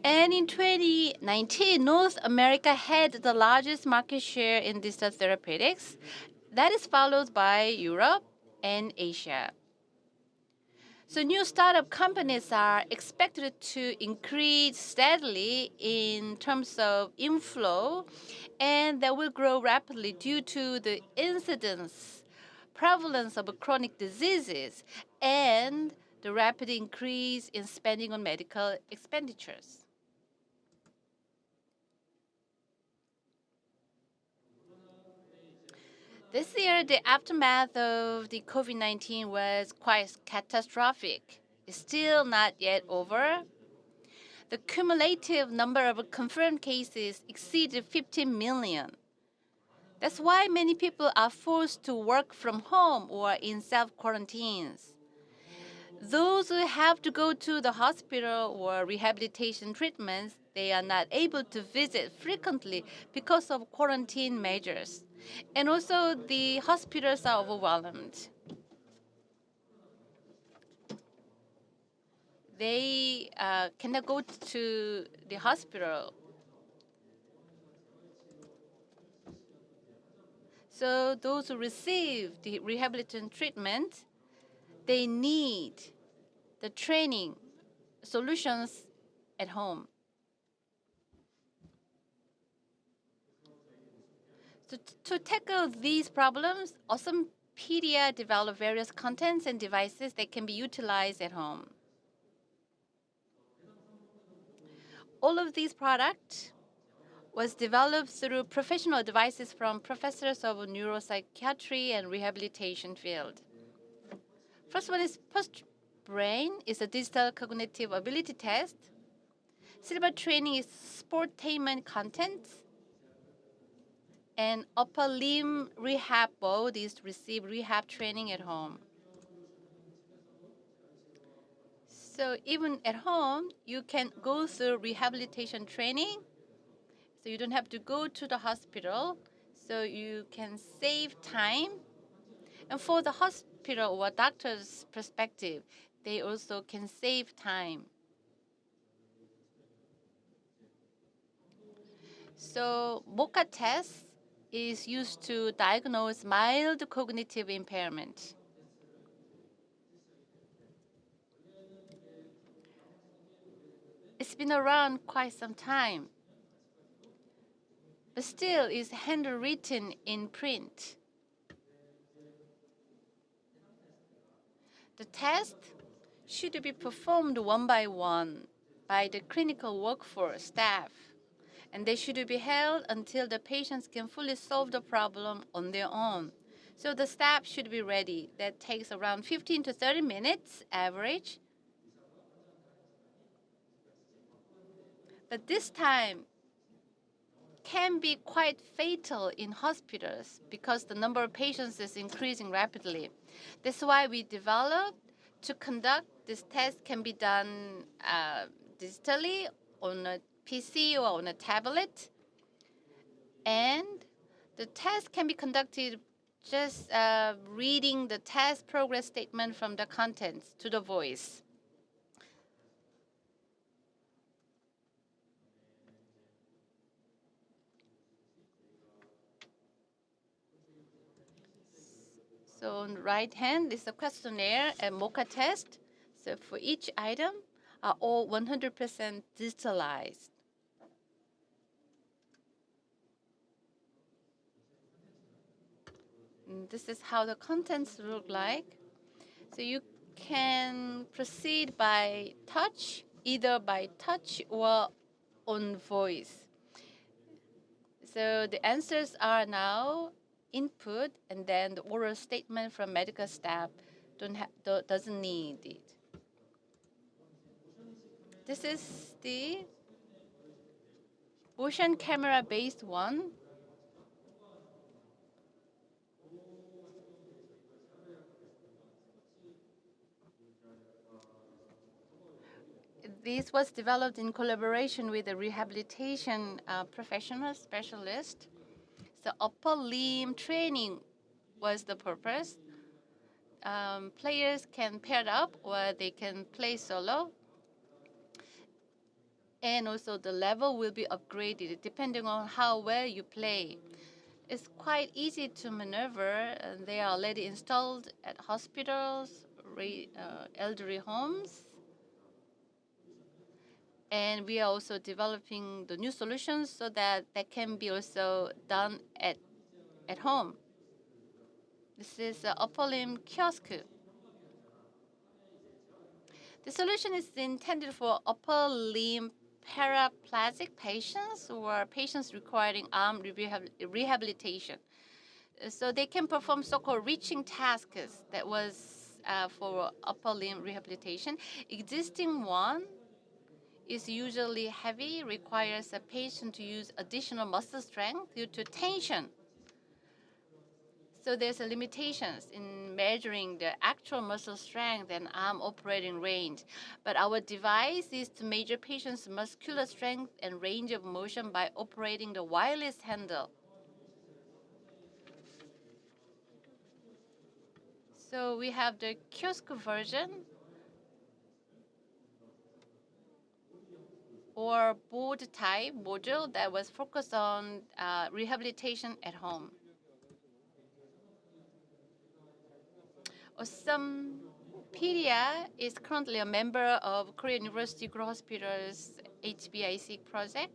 And in 2019, North America had the largest market share in digital therapeutics. That is followed by Europe and Asia. So new startup companies are expected to increase steadily in terms of inflow, and they will grow rapidly due to the incidence, prevalence of chronic diseases, and the rapid increase in spending on medical expenditures. This year, the aftermath of the COVID-19 was quite catastrophic. It's still not yet over. The cumulative number of confirmed cases exceeded 15 million. That's why many people are forced to work from home or in self-quarantines. Those who have to go to the hospital or rehabilitation treatments, they are not able to visit frequently because of quarantine measures. And also, the hospitals are overwhelmed. They cannot go to the hospital. So those who receive the rehabilitation treatment, they need the training solutions at home. So to tackle these problems, Awesomepedia developed various contents and devices that can be utilized at home. All of these products was developed through professional advices from professors of neuropsychiatry and rehabilitation field. First one is Post-Brain is a digital cognitive ability test. Silver Training is sportainment content. And Upper Limb Rehab Board is to receive rehab training at home. So even at home, you can go through rehabilitation training. So you don't have to go to the hospital. So you can save time. And for the hospital or doctor's perspective, they also can save time. So MoCA test is used to diagnose mild cognitive impairment. It's been around quite some time, but still is handwritten in print. The test should be performed one by one by the clinical workforce staff, and they should be held until the patients can fully solve the problem on their own. So the staff should be ready. That takes around 15 to 30 minutes average. But this time can be quite fatal in hospitals because the number of patients is increasing rapidly. That's why we developed to conduct this test can be done digitally on a PC or on a tablet. And the test can be conducted just reading the test progress statement from the contents to the voice. So on the right hand is a questionnaire and MoCA test. So for each item are all 100% digitalized. And this is how the contents look like. So you can proceed by touch, either by touch or on voice. So the answers are now input, and then the oral statement from medical staff doesn't need it. This is the motion camera based one. This was developed in collaboration with a rehabilitation professional specialist. So upper limb training was the purpose. Players can pair up or they can play solo. And also the level will be upgraded depending on how well you play. It's quite easy to maneuver. They are already installed at hospitals, elderly homes. And we are also developing the new solutions so that can be also done at home. This is an upper limb kiosk. The solution is intended for upper limb paraplegic patients or patients requiring arm rehabilitation. So they can perform so-called reaching tasks that was for upper limb rehabilitation. Existing one is usually heavy, requires a patient to use additional muscle strength due to tension. So there's a limitations in measuring the actual muscle strength and arm operating range. But our device is to measure patients' muscular strength and range of motion by operating the wireless handle. So we have the kiosk version or board type module that was focused on rehabilitation at home. Pedia is currently a member of Korea University Group Hospital's HBIC project.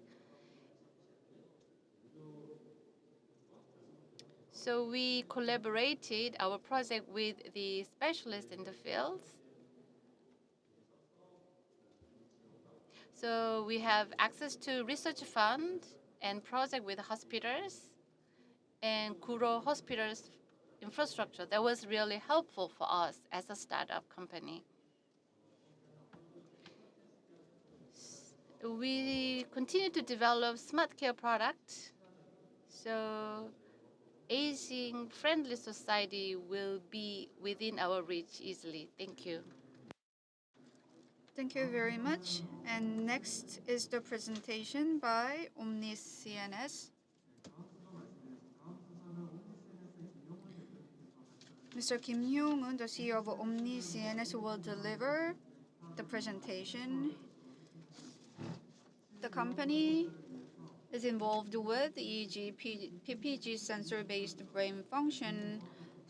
So we collaborated our project with the specialists in the fields. So we have access to research fund and project with hospitals and Kuro Hospital's infrastructure. That was really helpful for us as a startup company. We continue to develop smart care products. So aging-friendly society will be within our reach easily. Thank you. Thank you very much. And next is the presentation by Omnis CNS. Mr. Kim Hyung-un, the CEO of Omnis CNS, will deliver the presentation. The company is involved with EEG PPG sensor-based brain function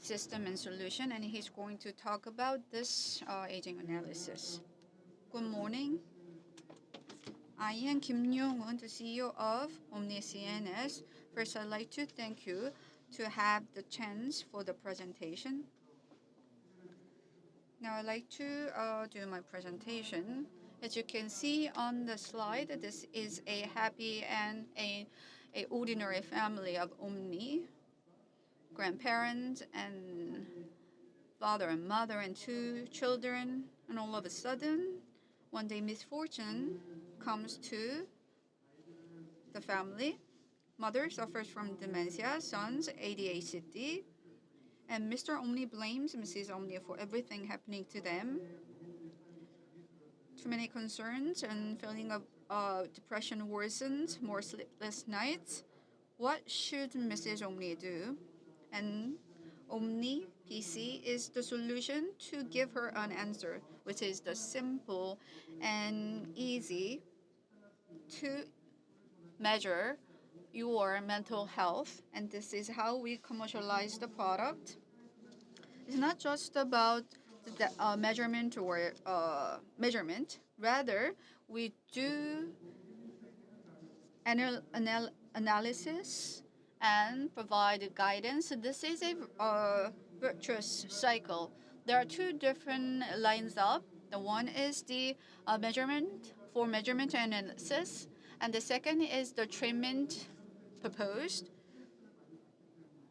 system and solution, and he's going to talk about this aging analysis. Good morning. I am Kim Young-un, the CEO of Omni CNS. First, I'd like to thank you to have the chance for the presentation. Now, I'd like to do my presentation. As you can see on the slide, this is a happy and a ordinary family of Omni, grandparents and father and mother and 2 children, and all of a sudden, one day misfortune comes to the family. Mother suffers from dementia, sons ADHD, and Mr. Omni blames Mrs. Omni for everything happening to them. Too many concerns and feeling of depression worsened, more sleepless nights. What should Mrs. Omni do? And Omni PC is the solution to give her an answer, which is the simple and easy to measure your mental health. And this is how we commercialize the product. It's not just about the measurement or measurement. Rather, we do analysis and provide guidance. This is a virtuous cycle. there are two different lines up. The one is the measurement and analysis, and the second is the treatment proposed.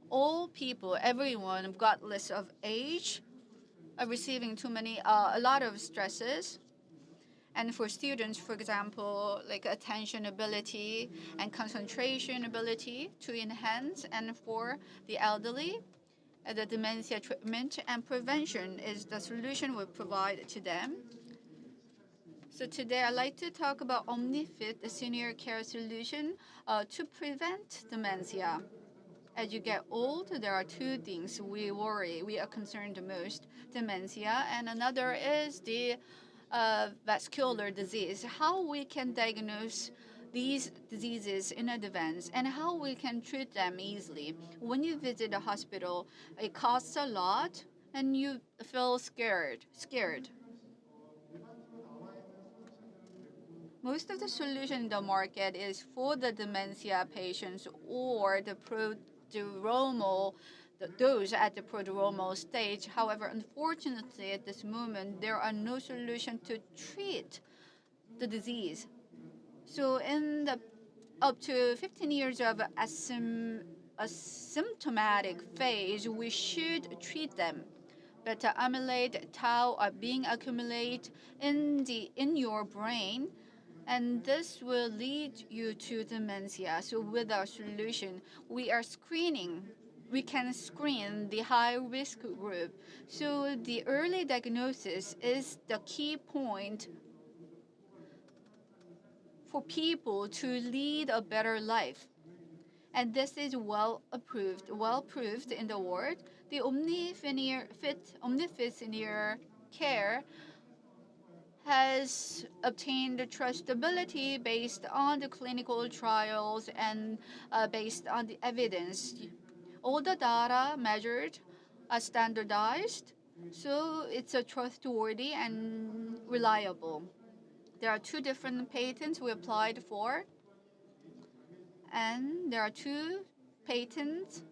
All people, everyone, regardless of age, are receiving a lot of stresses. And for students, for example, like attention ability and concentration ability to enhance, and for the elderly, the dementia treatment and prevention is the solution we provide to them. So today I'd like to talk about OmniFit, the senior care solution to prevent dementia. As you get old, there are two things we are concerned the most: dementia, and another is the vascular disease. How we can diagnose these diseases in advance and how we can treat them easily. When you visit a hospital, it costs a lot and you feel scared. Most of the solution in the market is for the dementia patients or the those at the prodromal stage. However, unfortunately, at this moment, there are no solution to treat the disease. So in the up to 15 years of asymptomatic phase, we should treat them. Beta amyloid, tau are being accumulated in your brain, and this will lead you to dementia. So with our solution, we can screen the high risk group. So the early diagnosis is the key point for people to lead a better life. And this is well proved in the world. The OmniFit Senior Care has obtained trustability based on the clinical trials and based on the evidence. All the data measured are standardized, so it's a trustworthy and reliable. There are two different patents we applied for, and there are two patents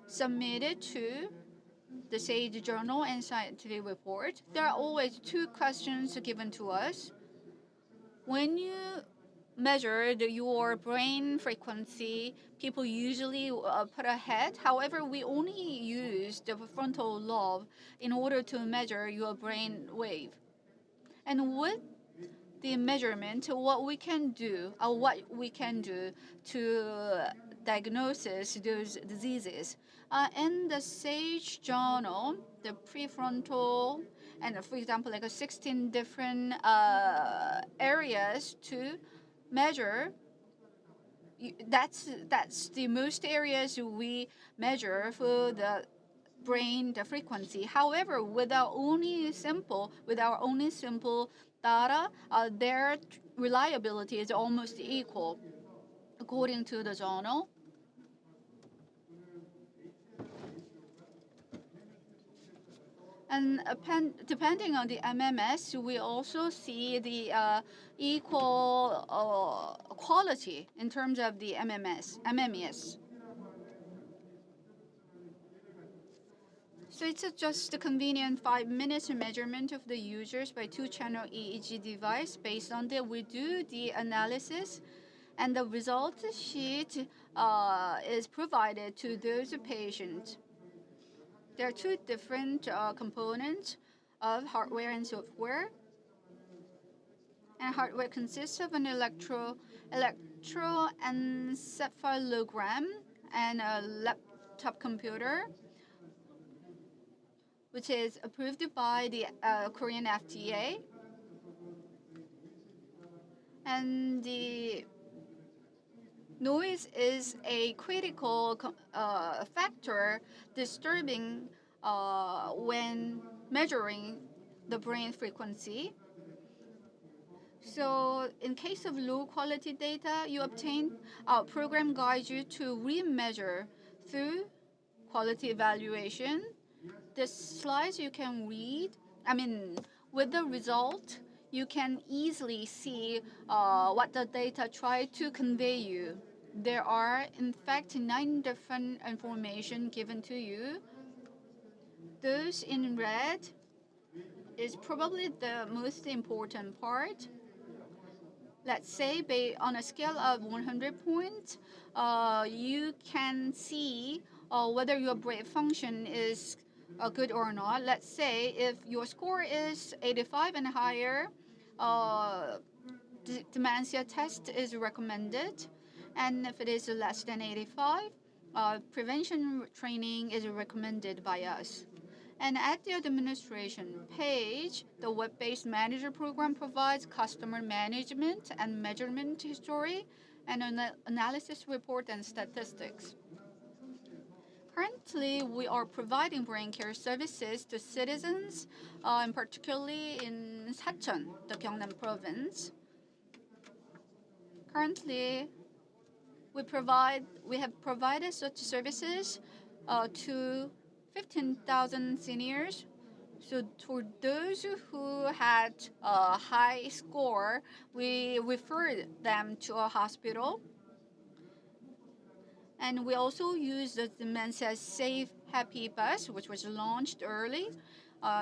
submitted to the SAGE Journal and Scientific Report. There are always two questions given to us. When you measure your brain frequency, people usually put a head. However, we only use the frontal lobe in order to measure your brain wave. And with the measurement, what we can do to diagnose those diseases. In the SAGE journal, the prefrontal, and for example, like 16 different areas to measure. That's the most areas we measure for the brain the frequency. However, with our only simple data, their reliability is almost equal, according to the journal. And depending on the MMS, we also see the equal quality in terms of the MMS. So it's just a convenient 5 minutes measurement of the users by 2-channel EEG device. Based on that, we do the analysis, and the result sheet is provided to those patients. There are two different components of hardware and software. And hardware consists of an electroencephalogram and a laptop computer, which is approved by the Korean FDA. And the noise is a critical factor disturbing when measuring the brain frequency. So in case of low quality data you obtain, our program guides you to remeasure through quality evaluation. The slides you can read, with the result, you can easily see what the data try to convey you. There are, in fact, 9 different information given to you. those in red is probably the most important part. Let's say on a scale of 100 points, you can see whether your brain function is good or not. Let's say if your score is 85 and higher, uh, dementia test is recommended, and if it is less than 85, prevention training is recommended by us. And at the administration page, the web-based manager program provides customer management and measurement history and an analysis report and statistics. Currently, we are providing brain care services to citizens, and particularly in Sacheon, the Gyeongnam province. Currently, we have provided such services to 15,000 seniors. So for those who had a high score, we referred them to a hospital. And we also use the Dementia Safe Happy Bus, which was launched early,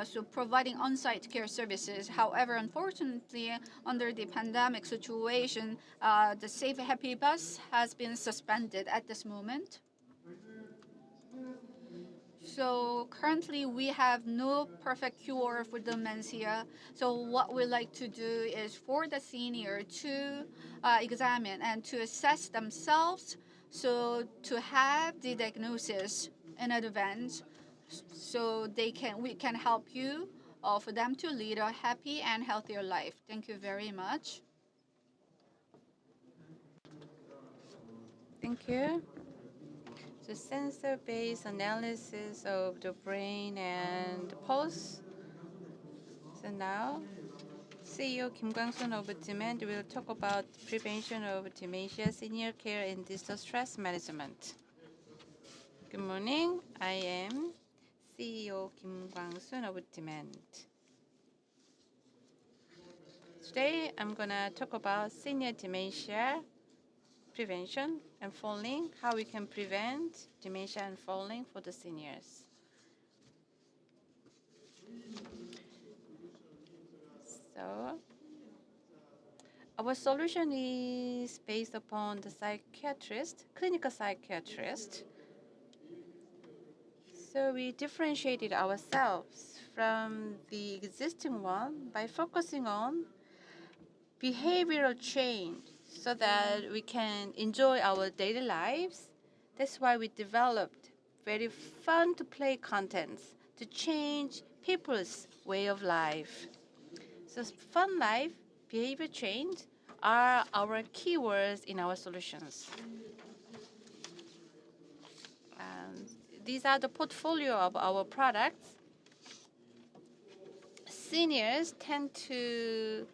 so providing on-site care services. However, unfortunately, under the pandemic situation, the Safe Happy Bus has been suspended at this moment. So currently, we have no perfect cure for dementia. So what we like to do is for the senior to examine and to assess themselves, so to have the diagnosis in advance, so we can help you for them to lead a happy and healthier life. Thank you very much. Thank you. So sensor-based analysis of the brain and the pulse. So now, CEO Kim Kwang-sun of Demand will talk about prevention of dementia, senior care, and digital stress management. Good morning. I am CEO Kim Kwang-sun of Demand. Today, I'm gonna talk about senior dementia prevention and falling, how we can prevent dementia and falling for the seniors. So our solution is based upon the psychiatrist, clinical psychiatrist. So we differentiated ourselves from the existing one by focusing on behavioral change so that we can enjoy our daily lives. That's why we developed very fun to play contents to change people's way of life. So fun life, behavior change are our keywords in our solutions. And these are the portfolio of our products. Seniors tend to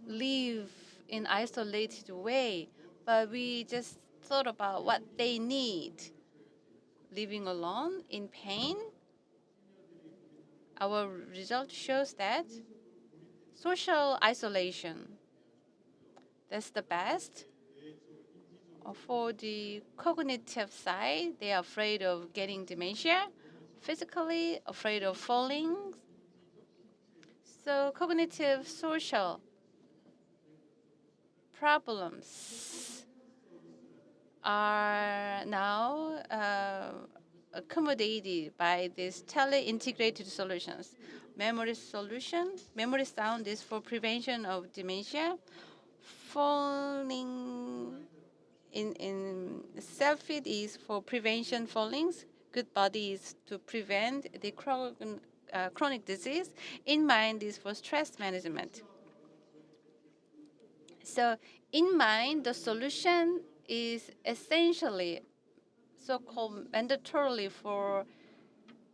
live in isolated way, but we just thought about what they need. Living alone in pain, our result shows that social isolation, that's the best. For the cognitive side, they are afraid of getting dementia, physically afraid of falling. So cognitive social problems are now accommodated by these tele-integrated solutions. Memory sound is for prevention of dementia. Falling in self-feed is for prevention fallings. Good body is to prevent the chronic disease. In mind is for stress management. So in mind, the solution is essentially so-called mandatorily for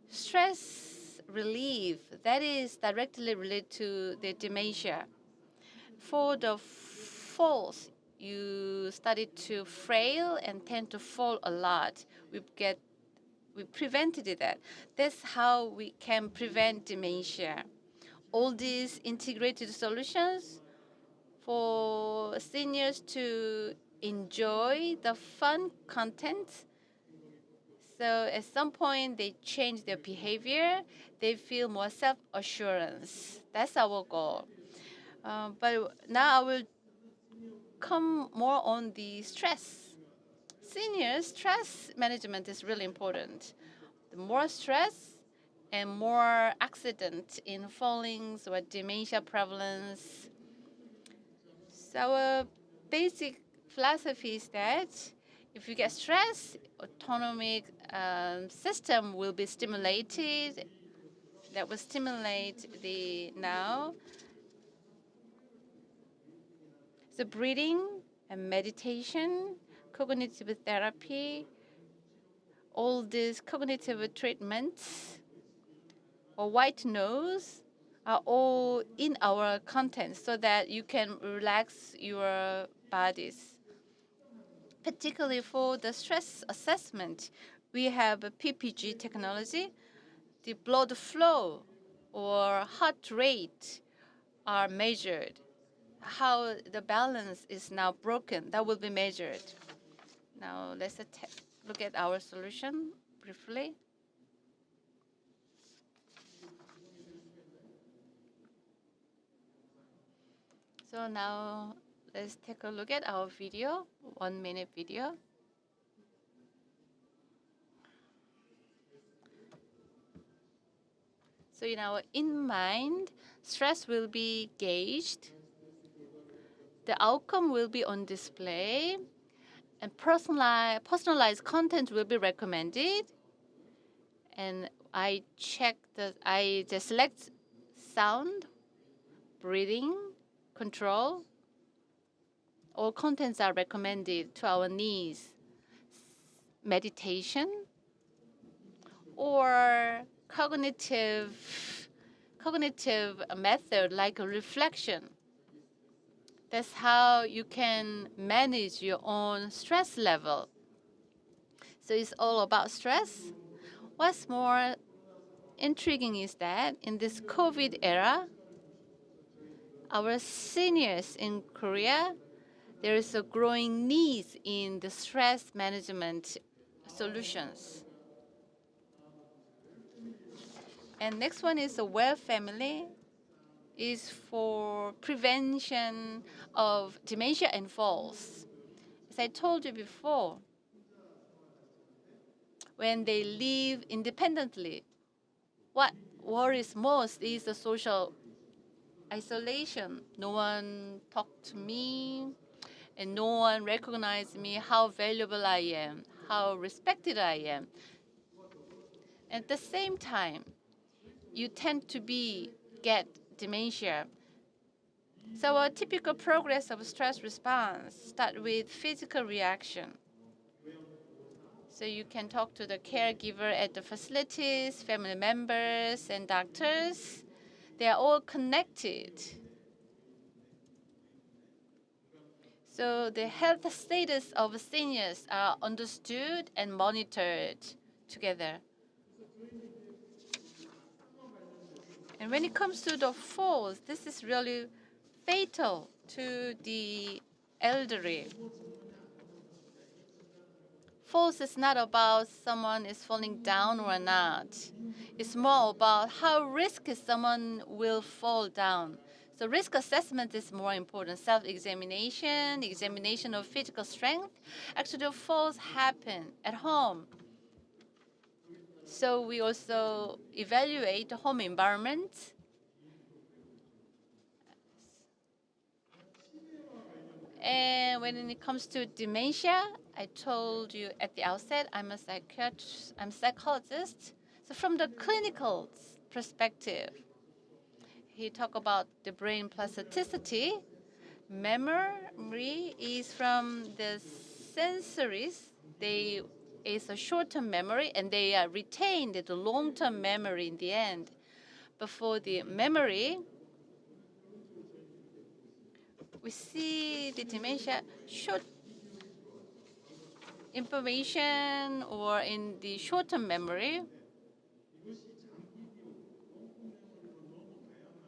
stress relief that is directly related to the dementia. For the falls, you started to frail and tend to fall a lot. We prevented that. That's how we can prevent dementia. All these integrated solutions for seniors to enjoy the fun content So at some point, they change their behavior. They feel more self-assurance. That's our goal. But now I will come more on the stress. Seniors, stress management is really important. The more stress and more accident in fallings or dementia prevalence. So our basic philosophy is that if you get stress, autonomic system will be stimulated. That will stimulate the now. So breathing and meditation, cognitive therapy, all these cognitive treatments or white noise are all in our content so that you can relax your bodies. Particularly for the stress assessment, we have a PPG technology. The blood flow or heart rate are measured. How the balance is now broken, that will be measured. Now let's look at our solution briefly. So now let's take a look at our video, 1-minute video. So in mind, stress will be gauged. The outcome will be on display, and personalized content will be recommended. And I just select sound, breathing, control. All contents are recommended to our needs. Meditation or cognitive method like a reflection. That's how you can manage your own stress level. So it's all about stress. What's more intriguing is that in this COVID era, our seniors in Korea, there is a growing need in the stress management solutions. And next one is a well family, is for prevention of dementia and falls. As I told you before, when they live independently, what worries most is the social isolation. No one talked to me, and no one recognized me, how valuable I am, how respected I am. At the same time, you tend to get dementia. So a typical progress of stress response start with physical reaction. So you can talk to the caregiver at the facilities, family members, and doctors. They are all connected. So the health status of seniors are understood and monitored together. And when it comes to the falls, this is really fatal to the elderly. Falls is not about someone is falling down or not. It's more about how risky someone will fall down. So risk assessment is more important. Self-examination, examination of physical strength. Actually, the falls happen at home. So we also evaluate the home environment. And when it comes to dementia, I told you at the outset, I'm a psychiatrist, I'm a psychologist. So from the clinical perspective, he talked about the brain plasticity. Memory is from the sensories. It's a short-term memory, and they are retained the long-term memory in the end. But for the memory, we see the dementia short information or in the short-term memory.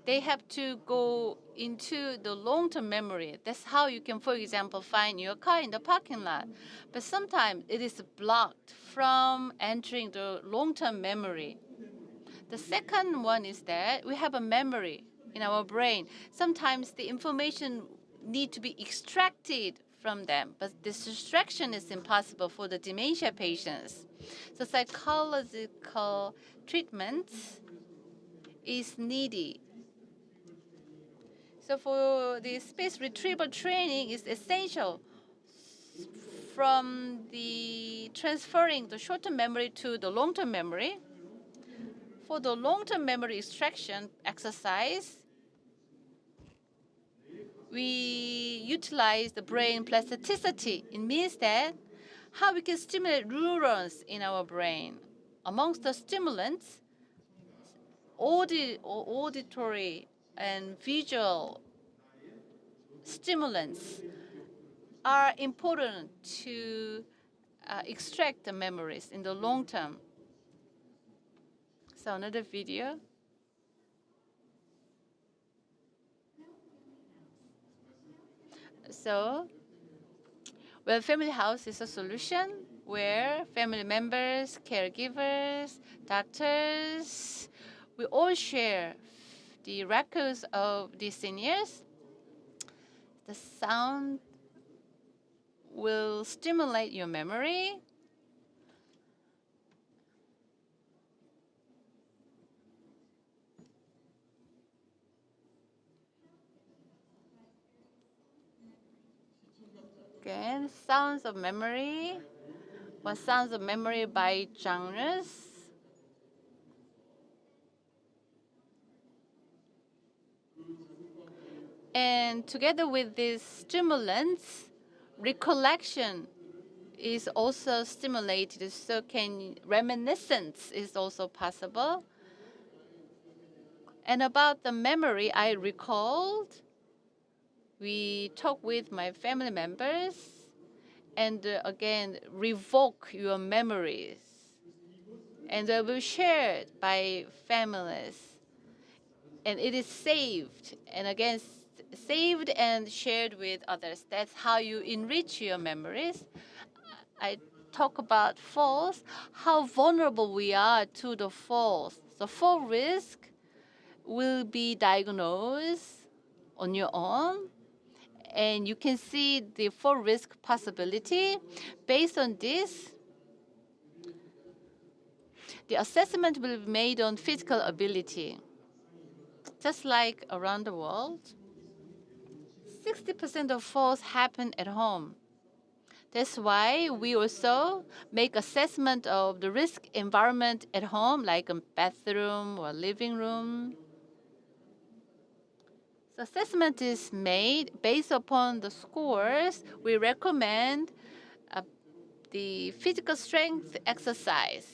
They have to go into the long-term memory. That's how you can, for example, find your car in the parking lot. But sometimes it is blocked from entering the long-term memory. The second one is that we have a memory in our brain. Sometimes the information need to be extracted from them, but this extraction is impossible for the dementia patients. So psychological treatment is needed. So for the space retrieval training is essential from the transferring the short-term memory to the long-term memory. For the long-term memory extraction exercise, we utilize the brain plasticity. It means that how we can stimulate neurons in our brain. Amongst the stimulants, auditory and visual stimulants are important to extract the memories in the long term. So another video. So, well, family house is a solution where family members, caregivers, doctors, we all share the records of the seniors. The sound will stimulate your memory. Again, sounds of memory. What sounds of memory by genres? And together with these stimulants, recollection is also stimulated, so reminiscence is also possible. And about the memory I recalled, we talk with my family members and again, revoke your memories. And they will be shared by families. And it is saved, and again, saved and shared with others. That's how you enrich your memories. I talk about falls, how vulnerable we are to the falls. The fall risk will be diagnosed on your own, and you can see the fall risk possibility. Based on this, the assessment will be made on physical ability. Just like around the world, 60% of falls happen at home. That's why we also make assessment of the risk environment at home, like a bathroom or living room. So assessment is made based upon the scores. We recommend the physical strength exercise.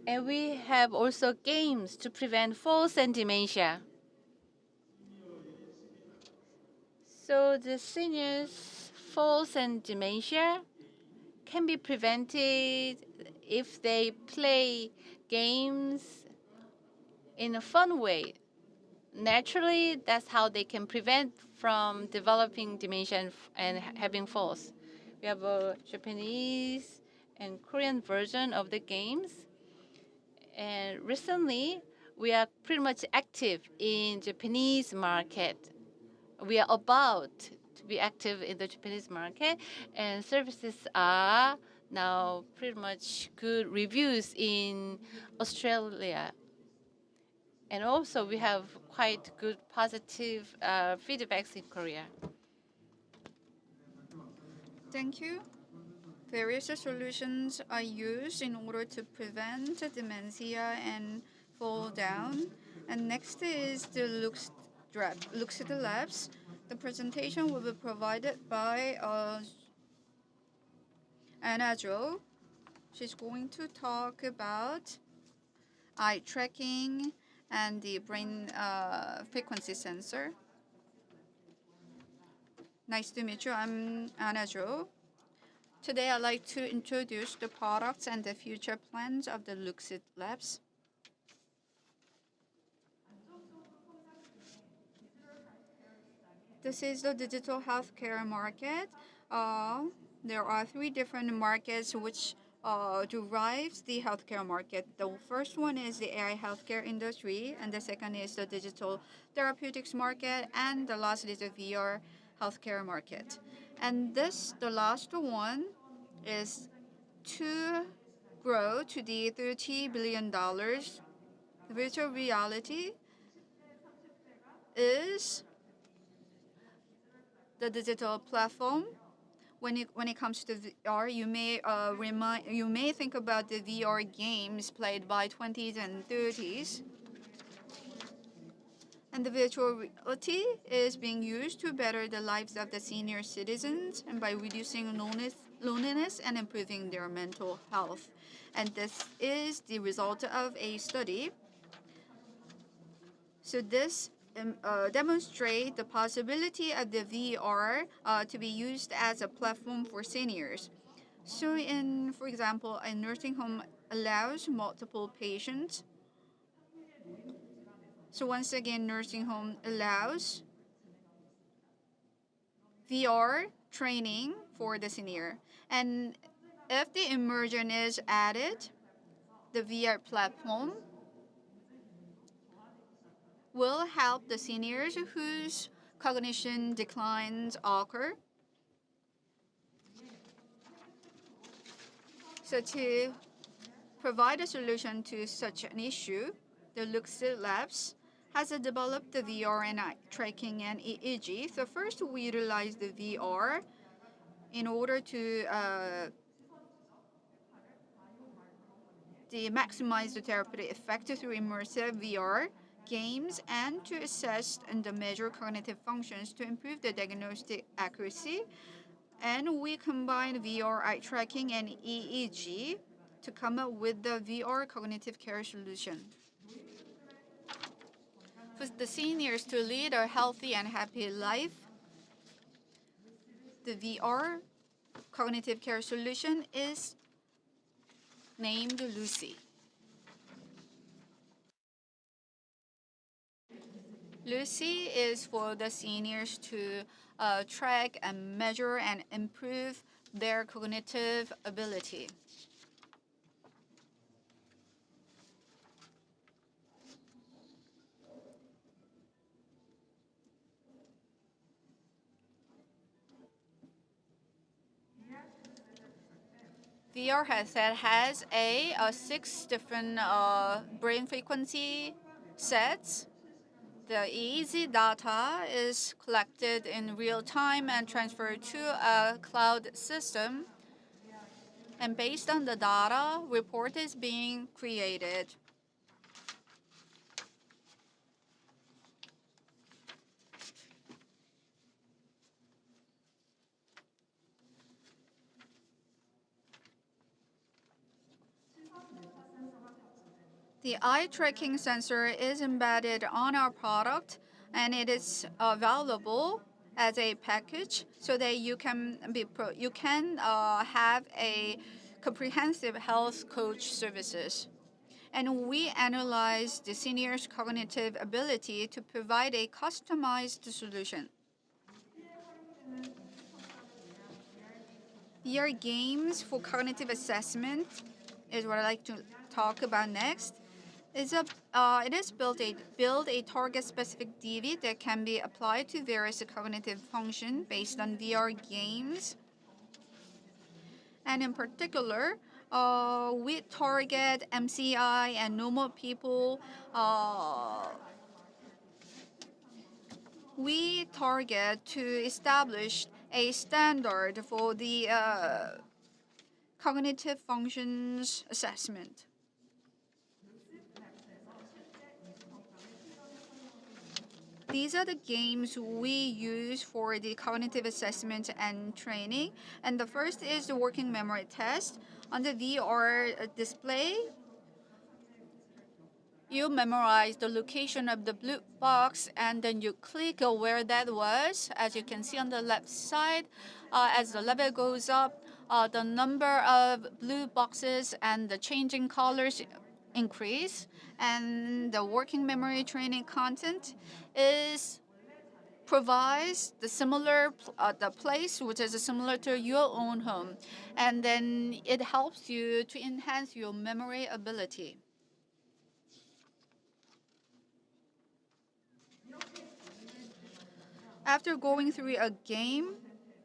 And we have also games to prevent falls and dementia. So the seniors' falls and dementia can be prevented if they play games in a fun way. Naturally, that's how they can prevent from developing dementia and having falls. We have a Japanese and Korean version of the games. And recently, we are pretty much active in Japanese market. We are about to be active in the Japanese market, and services are now pretty much good reviews in Australia. And also, we have quite good positive feedbacks in Korea. Thank you. Various solutions are used in order to prevent dementia and fall down. And next is the Luxit Labs. The presentation will be provided by Anna Jo. She's going to talk about eye tracking and the brain frequency sensor. Nice to meet you. I'm Anna Jo. Today, I'd like to introduce the products and the future plans of the Lucid Labs. This is the digital healthcare market. There are three different markets which derives the healthcare market. The first one is the AI healthcare industry, and the second is the digital therapeutics market, and the last is the VR healthcare market. And the last one, is to grow to the $30 billion. Virtual reality is the digital platform. When it comes to VR, you may think about the VR games played by 20s and 30s. And the virtual reality is being used to better the lives of the senior citizens and by reducing loneliness and improving their mental health. And this is the result of a study. So this demonstrate the possibility of the VR to be used as a platform for seniors. So for example, a nursing home allows multiple patients. So once again, nursing home allows VR training for the senior. And if the immersion is added, the VR platform will help the seniors whose cognition declines occur. So to provide a solution to such an issue, the Lucid Labs has developed the VR and eye tracking and EEG. So first, we utilize the VR in order to maximize the therapeutic effect through immersive VR games and to assess and measure cognitive functions to improve the diagnostic accuracy. And we combine VR eye tracking and EEG to come up with the VR cognitive care solution. For the seniors to lead a healthy and happy life, the VR cognitive care solution is named Lucy. Lucy is for the seniors to track and measure and improve their cognitive ability. VR headset has a 6 different brain frequency sets. The EEG data is collected in real time and transferred to a cloud system. And based on the data, report is being created. The eye tracking sensor is embedded on our product, and it is available as a package so that you can have a comprehensive health coach services. And we analyze the senior's cognitive ability to provide a customized solution. VR games for cognitive assessment is what I'd like to talk about next. It is build a target-specific DV that can be applied to various cognitive functions based on VR games. And in particular, we target MCI and normal people. We target to establish a standard for the cognitive functions assessment. These are the games we use for the cognitive assessment and training. And the first is the working memory test. On the VR display, you memorize the location of the blue box and then you click where that was. As you can see on the left side, as the level goes up, the number of blue boxes and the changing colors increase, and the working memory training content is provides the place which is similar to your own home, and then it helps you to enhance your memory ability. After going through a game,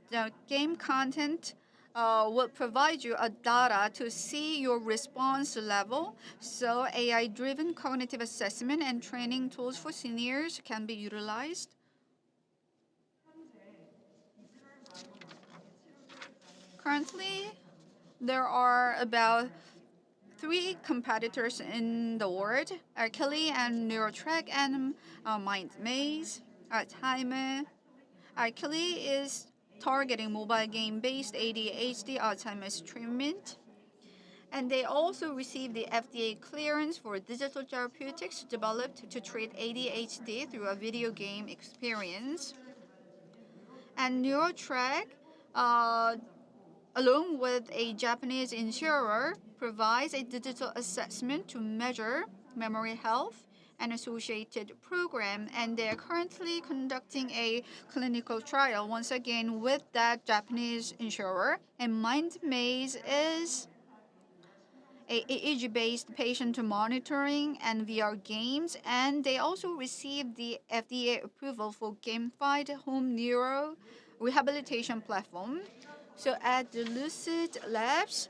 the game content will provide you a data to see your response level. So AI-driven cognitive assessment and training tools for seniors can be utilized. Currently, there are about 3 competitors in the world: Arkeli and Neurotrack and MindMaze. Alzheimer. Arkeli is targeting mobile game-based ADHD Alzheimer's treatment. And they also received the FDA clearance for digital therapeutics developed to treat ADHD through a video game experience. And Neurotrack, uh, along with a Japanese insurer, provides a digital assessment to measure memory health and associated program, and they are currently conducting a clinical trial once again with that Japanese insurer. And MindMaze is a EEG-based patient monitoring and VR games, and they also received the FDA approval for gamified home neuro rehabilitation platform. So at the Lucid Labs,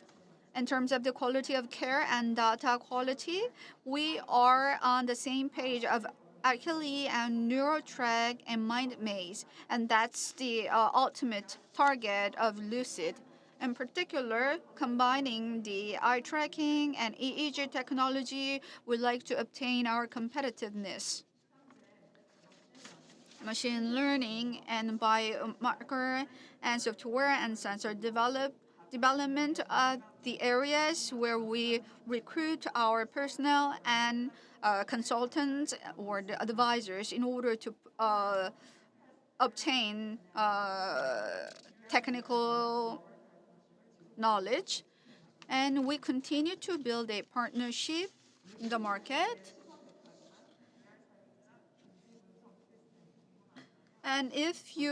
in terms of the quality of care and data quality, we are on the same page of Arkeli and Neurotrack and MindMaze, and that's the ultimate target of Lucid. In particular, combining the eye tracking and EEG technology, we'd like to obtain our competitiveness. Machine learning and biomarker and software and sensor development are the areas where we recruit our personnel and consultants or the advisors in order to obtain technical knowledge. And we continue to build a partnership in the market. And if you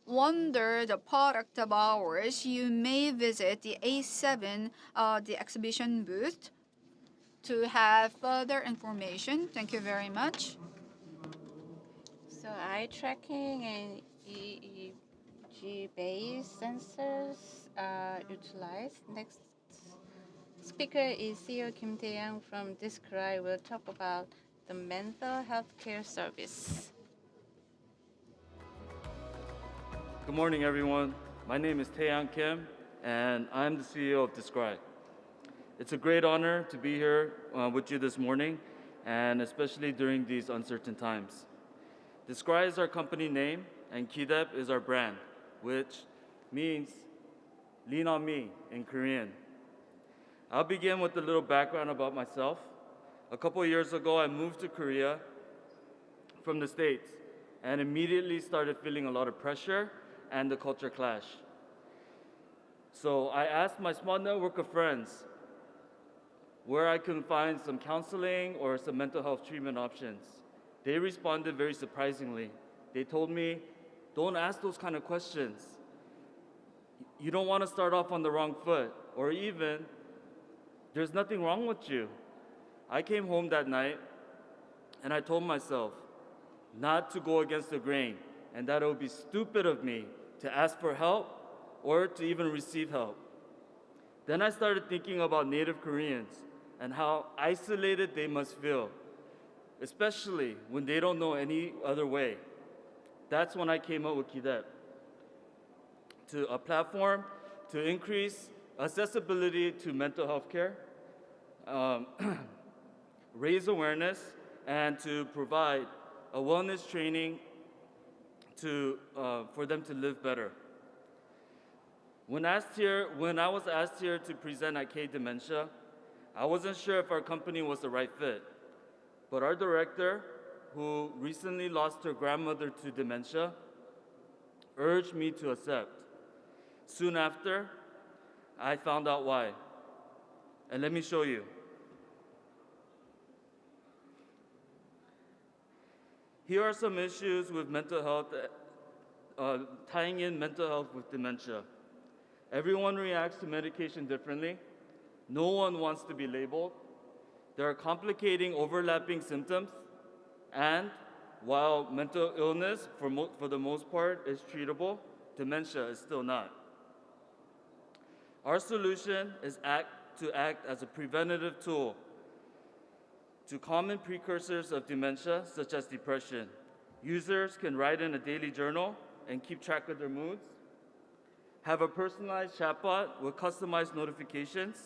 wonder the product of ours, you may visit the A7, the exhibition booth, to have further information. Thank you very much. So eye tracking and EEG-based sensors are utilized. Next speaker is CEO Kim Tae-young from Describe. Will talk about the mental health care service. Good morning, everyone. My name is Tae-young Kim, and I'm the CEO of Describe. It's a great honor to be here with you this morning, and especially during these uncertain times. Describe is our company name, and K-Dep is our brand, which means lean on me in Korean. I'll begin with a little background about myself. A couple years ago, I moved to Korea from the States and immediately started feeling a lot of pressure and the culture clash. So I asked my small network of friends where I could find some counseling or some mental health treatment options. They responded very surprisingly. They told me, don't ask those kind of questions. You don't want to start off on the wrong foot, or even, there's nothing wrong with you. I came home that night and I told myself not to go against the grain, and that it would be stupid of me to ask for help or to even receive help. Then I started thinking about Native Koreans and how isolated they must feel, especially when they don't know any other way. That's when I came up with K-Dep, to a platform to increase accessibility to mental health care, raise awareness, and to provide a wellness training for them to live better. When I was asked here to present at K-Dementia, I wasn't sure if our company was the right fit. But our director, who recently lost her grandmother to dementia, urged me to accept. Soon after, I found out why. And let me show you. Here are some issues with mental health, tying in mental health with dementia. Everyone reacts to medication differently. No one wants to be labeled. There are complicating overlapping symptoms. And while mental illness, for the most part, is treatable, dementia is still not. Our solution is to act as a preventative tool to common precursors of dementia, such as depression. Users can write in a daily journal and keep track of their moods, have a personalized chatbot with customized notifications,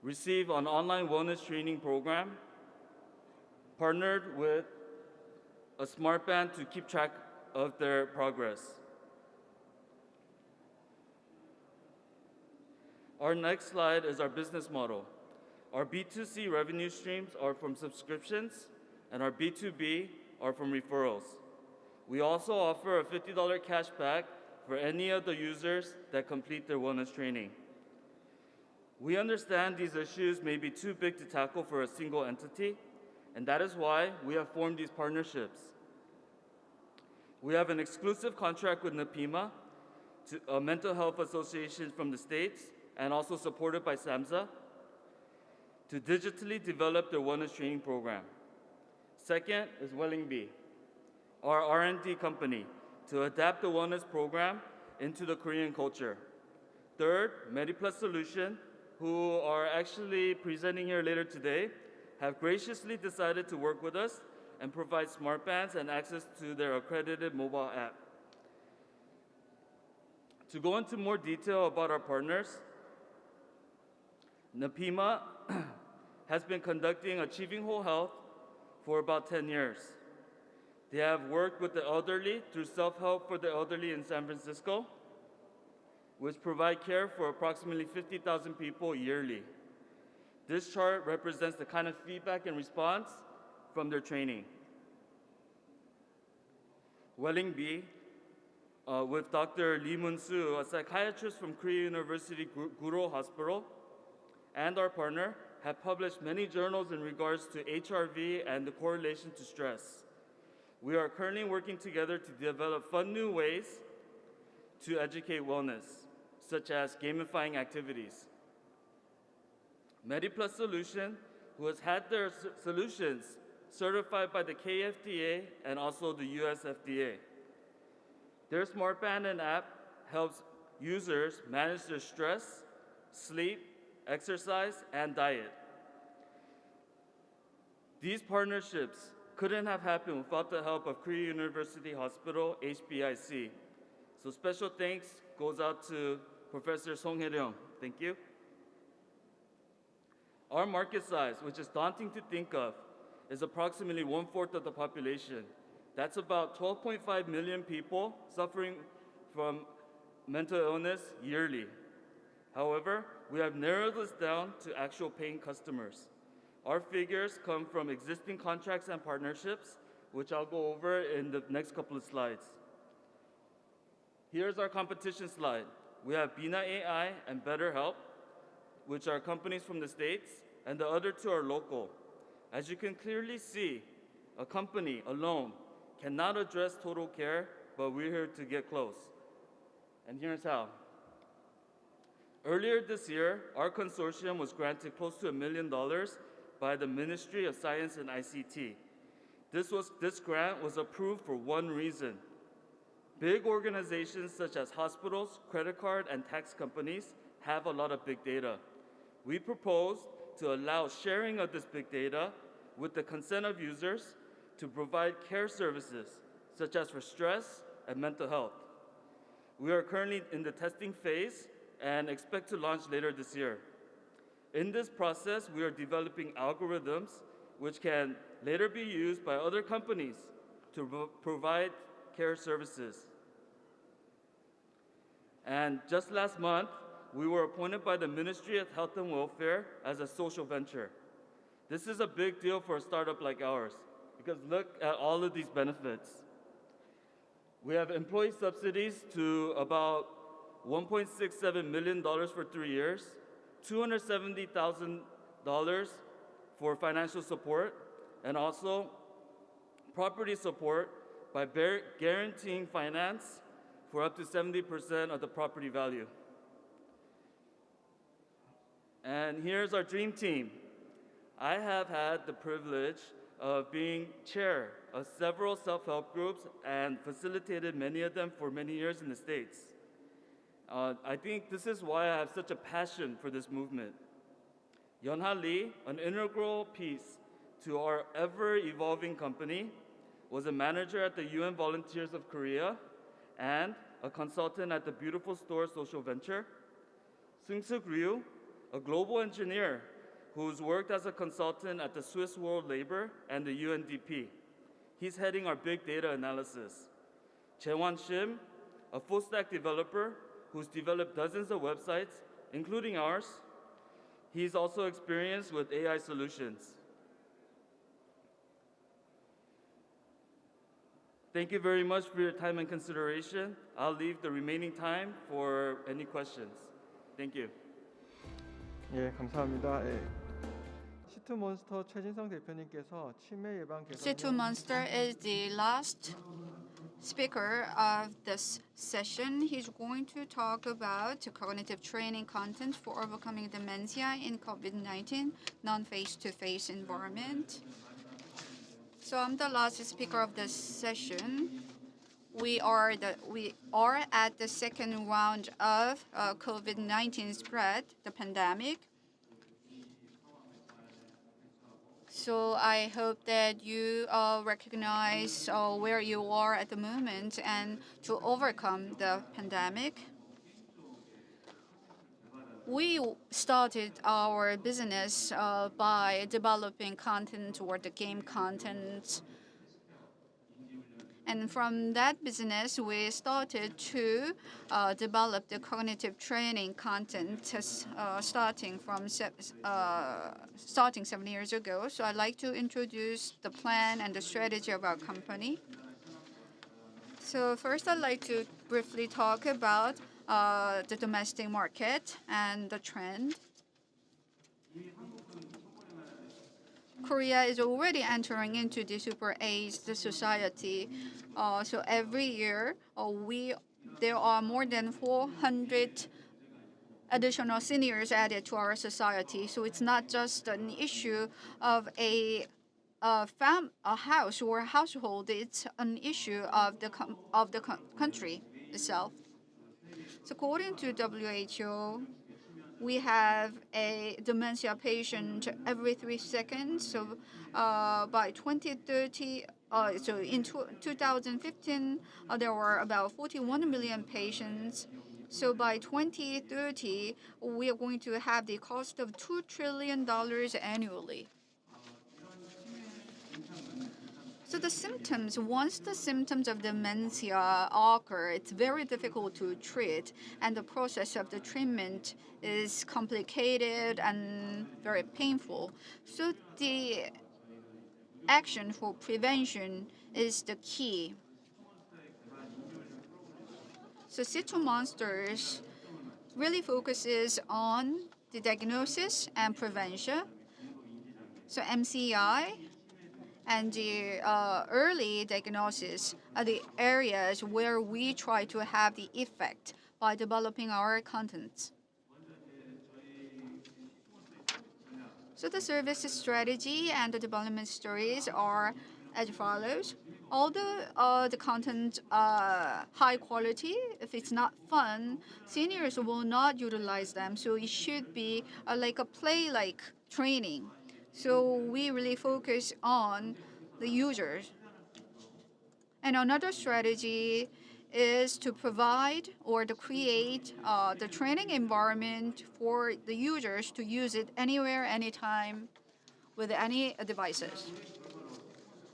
receive an online wellness training program, partnered with a smart band to keep track of their progress. Our next slide is our business model. Our B2C revenue streams are from subscriptions, and our B2B are from referrals. We also offer a $50 cash back for any of the users that complete their wellness training. We understand these issues may be too big to tackle for a single entity, and that is why we have formed these partnerships. We have an exclusive contract with NAPIMA, a mental health association from the States, and also supported by SAMHSA, to digitally develop their wellness training program. Second is Wellingbee, our R&D company, to adapt the wellness program into the Korean culture. Third, MediPlus Solution, who are actually presenting here later today, have graciously decided to work with us and provide smartbands and access to their accredited mobile app. To go into more detail about our partners, NAPIMA has been conducting Achieving Whole Health for about 10 years. They have worked with the elderly through self-help for the elderly in San Francisco, which provide care for approximately 50,000 people yearly. This chart represents the kind of feedback and response from their training. Wellingbee, with Dr. Lee Moon-soo, a psychiatrist from Korea University Guro Hospital, and our partner, have published many journals in regards to HRV and the correlation to stress. We are currently working together to develop fun new ways to educate wellness, such as gamifying activities. MediPlus Solution, who has had their solutions certified by the KFDA and also the US FDA. Their smartband and app helps users manage their stress, sleep, exercise, and diet. These partnerships couldn't have happened without the help of Korea University Hospital, HBIC. So special thanks goes out to Professor Song Hae-ryung. Thank you. Our market size, which is daunting to think of, is approximately 1/4 of the population. That's about 12.5 million people suffering from mental illness yearly. However, we have narrowed this down to actual paying customers. Our figures come from existing contracts and partnerships, which I'll go over in the next couple of slides. Here's our competition slide. We have Bina AI and BetterHelp, which are companies from the States, and the other two are local. As you can clearly see, a company alone cannot address total care, but we're here to get close. And here's how. Earlier this year, our consortium was granted close to $1 million by the Ministry of Science and ICT. This grant was approved for one reason. Big organizations such as hospitals, credit card, and tax companies have a lot of big data. We proposed to allow sharing of this big data with the consent of users to provide care services, such as for stress and mental health. We are currently in the testing phase and expect to launch later this year. In this process, we are developing algorithms which can later be used by other companies to provide care services. And just last month, we were appointed by the Ministry of Health and Welfare as a social venture. This is a big deal for a startup like ours, because look at all of these benefits. We have employee subsidies to about $1.67 million for 3 years, $270,000 for financial support, and also property support by guaranteeing finance for up to 70% of the property value. And here's our dream team. I have had the privilege of being chair of several self-help groups and facilitated many of them for many years in the States. I think this is why I have such a passion for this movement. Yeonha Lee, an integral piece to our ever-evolving company, was a manager at the UN Volunteers of Korea and a consultant at the Beautiful Store Social Venture. Seung-Suk Ryu, a global engineer who's worked as a consultant at the Swiss World Labor and the UNDP. He's heading our big data analysis. Jae-Won Shim, a full-stack developer who's developed dozens of websites, including ours. He's also experienced with AI solutions. Thank you very much for your time and consideration. I'll leave the remaining time for any questions. Thank you. 예, 감사합니다. 예. 시투몬스터 최진성 대표님께서 치매 예방 개선 Situ Monster is the last speaker of this session. He's going to talk about cognitive training content for overcoming dementia in COVID-19 non-face-to-face environment. So I'm the last speaker of this session. We are at the second round of COVID-19 spread, the pandemic. So I hope that you recognize where you are at the moment and to overcome the pandemic. We started our business by developing content or the game content. And from that business, we started to develop the cognitive training content starting 7 years ago. So I'd like to introduce the plan and the strategy of our company. So first, I'd like to briefly talk about the domestic market and the trend. Korea is already entering into the super-aged society. So every year, there are more than 400 additional seniors added to our society. So it's not just an issue of a house or a household. It's an issue of the country itself. So according to WHO, we have a dementia patient every 3 seconds. So by 2030, so in 2015, there were about 41 million patients. So by 2030, we are going to have the cost of $2 trillion annually. So the symptoms, once the symptoms of dementia occur, it's very difficult to treat, and the process of the treatment is complicated and very painful. So the action for prevention is the key. So Situ Monsters really focuses on the diagnosis and prevention. So MCI and the early diagnosis are the areas where we try to have the effect by developing our contents. So the service strategy and the development stories are as follows. Although the content high quality, if it's not fun, seniors will not utilize them. So it should be like a play-like training. So we really focus on the users. And another strategy is to provide or to create the training environment for the users to use it anywhere, anytime, with any devices.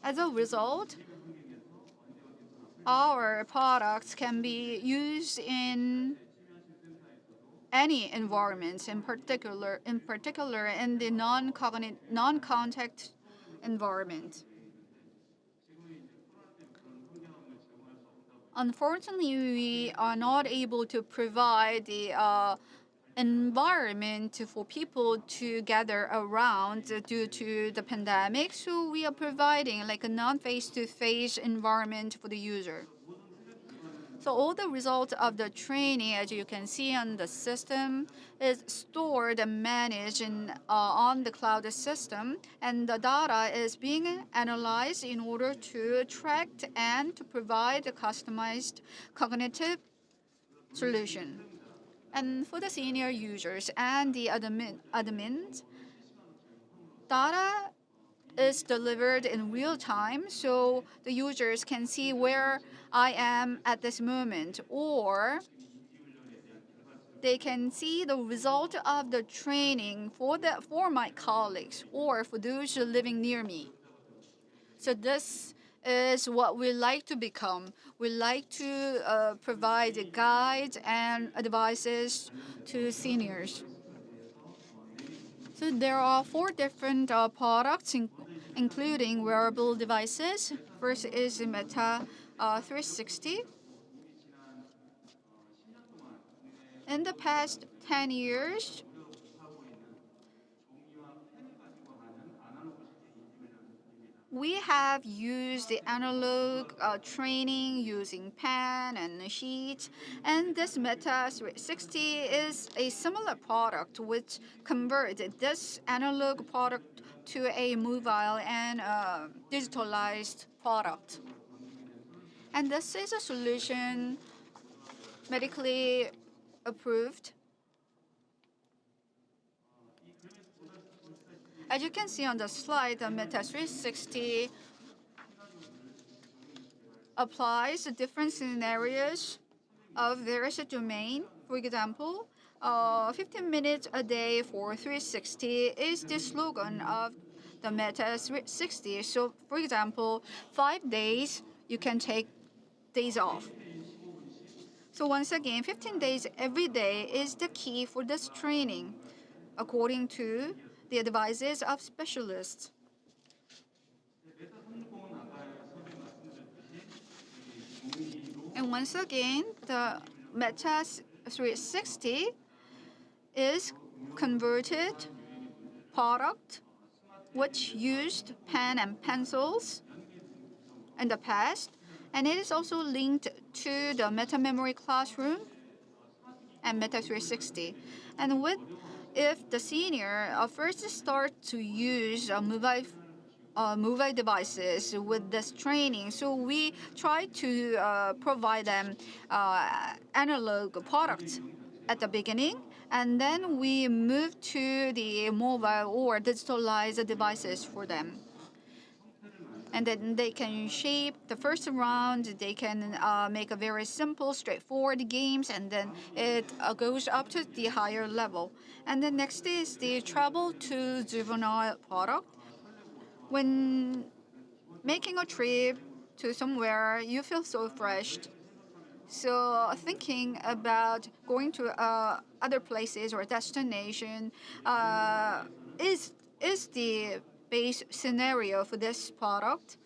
As a result, our products can be used in any environments, in particular in the non-contact environment. Unfortunately, we are not able to provide the environment for people to gather around due to the pandemic. So we are providing like a non-face-to-face environment for the user. So all the results of the training, as you can see on the system, is stored and managed on the cloud system, and the data is being analyzed in order to attract and to provide a customized cognitive solution. And for the senior users and the admins, data is delivered in real time, so the users can see where I am at this moment, or they can see the result of the training for my colleagues or for those living near me. So this is what we like to become. We like to provide guides and advices to seniors. So there are 4 different products, including wearable devices. First is Meta 360. In the past 10 years, we have used the analog training using pen and sheets, and this Meta 360 is a similar product which converted this analog product to a mobile and digitalized product. And this is a solution medically approved. As you can see on the slide, the Meta 360 applies to different scenarios of various domain. For example, 15 minutes a day for 360 is the slogan of the Meta 360. So, for example, 5 days you can take days off. So once again, 15 days every day is the key for this training, according to the advices of specialists. And once again, the Meta 360 is converted product which used pen and pencils in the past, and it is also linked to the Meta Memory Classroom and Meta 360. And if the senior first start to use mobile devices with this training, so we try to provide them analog products at the beginning, and then we move to the mobile or digitalized devices for them. And then they can shape the first round. They can make a very simple, straightforward games, and then it goes up to the higher level. And then next is the travel to juvenile product. When making a trip to somewhere, you feel so refreshed. So thinking about going to other places or destination is the base scenario for this product.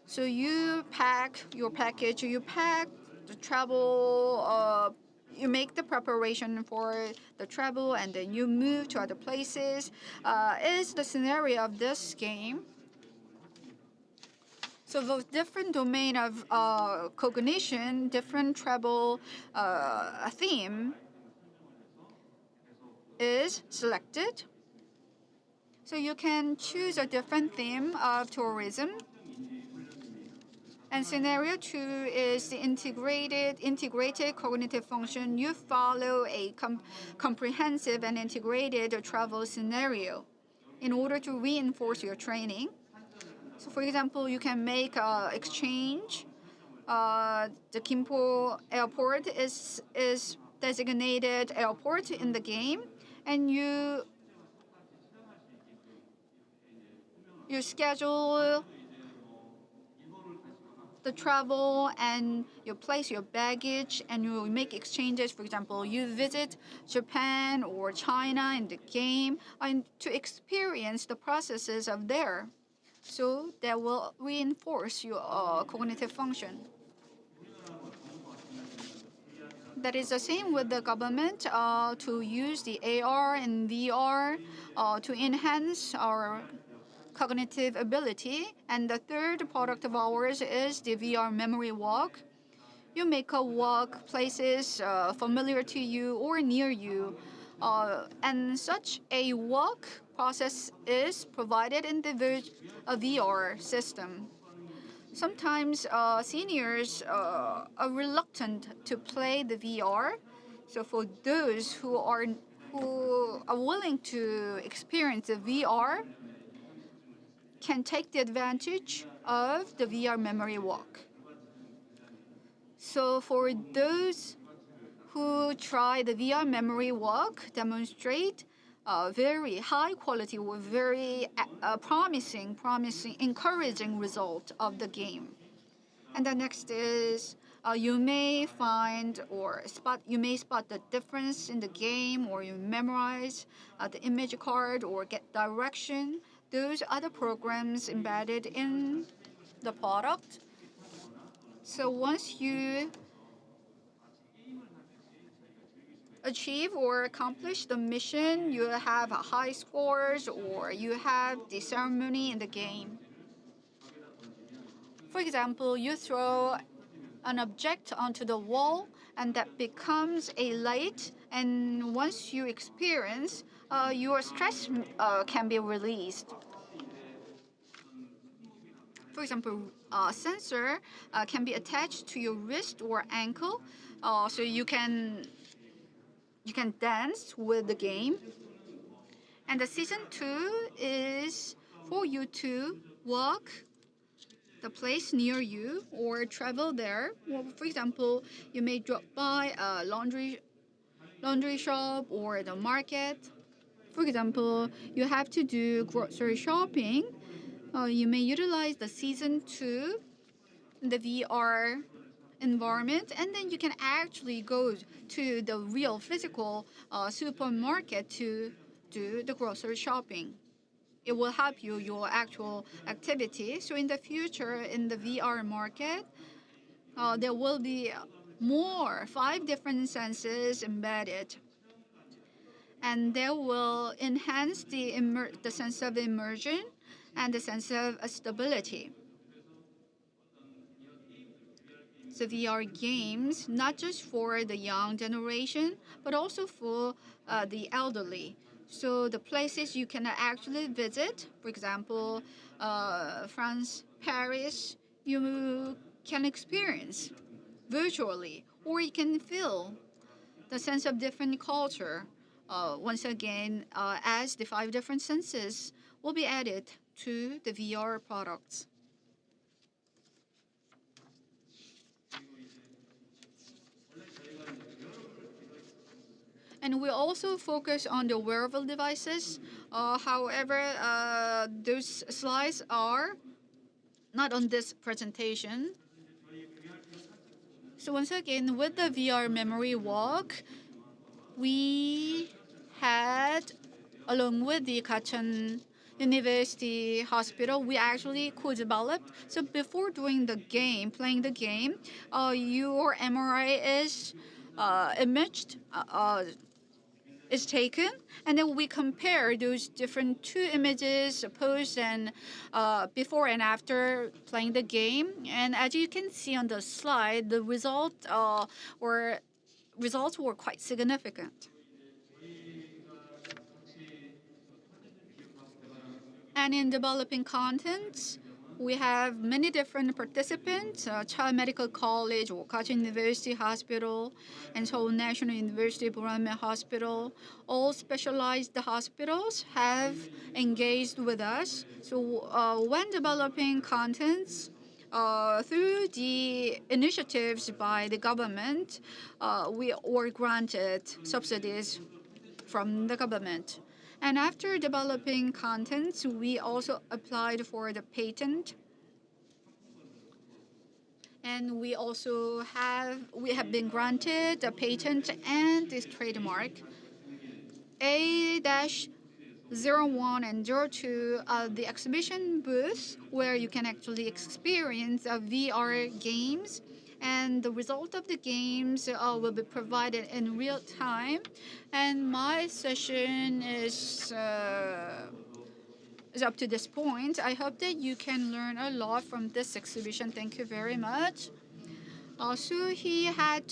So you pack your package, you pack the travel, you make the preparation for the travel, and then you move to other places. Is the scenario of this game. So the different domain of cognition, different travel theme is selected. So you can choose a different theme of tourism. And scenario 2 is the integrated cognitive function. You follow a comprehensive and integrated travel scenario in order to reinforce your training. So, for example, you can make exchange. The Gimpo airport is designated airport in the game, and you schedule the travel and you place your baggage and you make exchanges. For example, you visit Japan or China in the game and to experience the processes of there. So that will reinforce your cognitive function. That is the same with the government to use the AR and VR to enhance our cognitive ability. And the third product of ours is the VR memory walk. You make a walk places familiar to you or near you. And such a walk process is provided in the VR system. Sometimes seniors are reluctant to play the VR. So for those who are willing to experience the VR, can take the advantage of the VR memory walk. So for those who try the VR memory walk, demonstrate very high quality or very promising, encouraging result of the game. And the next is you may spot the difference in the game, or you memorize the image card or get direction. Those are the programs embedded in the product. So once you achieve or accomplish the mission, you have high scores or you have the ceremony in the game. For example, you throw an object onto the wall and that becomes a light, and once you experience, your stress can be released. For example, a sensor can be attached to your wrist or ankle, so you can dance with the game. And the season 2 is for you to walk the place near you or travel there. Well, for example, you may drop by a laundry shop or the market. For example, you have to do grocery shopping. You may utilize the season 2, the VR environment, and then you can actually go to the real physical supermarket to do the grocery shopping. It will help you your actual activity. So in the future, in the VR market, there will be more 5 different senses embedded, and they will enhance the sense of immersion and the sense of stability. So VR games, not just for the young generation, but also for the elderly. So the places you can actually visit, for example, France, Paris, you can experience virtually, or you can feel the sense of different culture. Once again, as the 5 different senses will be added to the VR products. And we also focus on the wearable devices. However, those slides are not on this presentation. So once again, with the VR memory walk, we had, along with the Kachan University Hospital, we actually co-developed. So before doing the game, playing the game, your MRI is imaged, is taken, and then we compare those different 2 images posed and before and after playing the game. And as you can see on the slide, the results were quite significant. And in developing contents, we have many different participants, Child Medical College, Kachin University Hospital, and Seoul National University Buranme Hospital. All specialized hospitals have engaged with us. So when developing contents, through the initiatives by the government, we were granted subsidies from the government. And after developing contents, we also applied for the patent. And we have been granted a patent and this trademark 01 and 02, the exhibition booth where you can actually experience VR games, and the result of the games will be provided in real time. And my session is up to this point. I hope that you can learn a lot from this exhibition. Thank you very much. Also, he had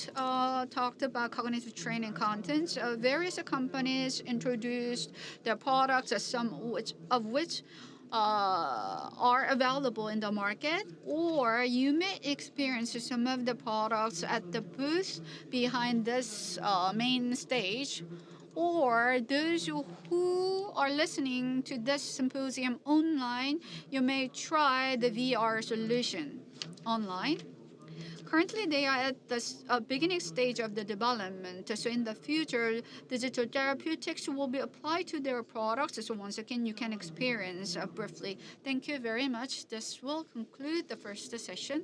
talked about cognitive training content. Various companies introduced their products, some of which are available in the market, or you may experience some of the products at the booth behind this main stage, or those who are listening to this symposium online, you may try the VR solution online. Currently, they are at the beginning stage of the development. So in the future, digital therapeutics will be applied to their products. So once again, you can experience briefly. Thank you very much. This will conclude the first session.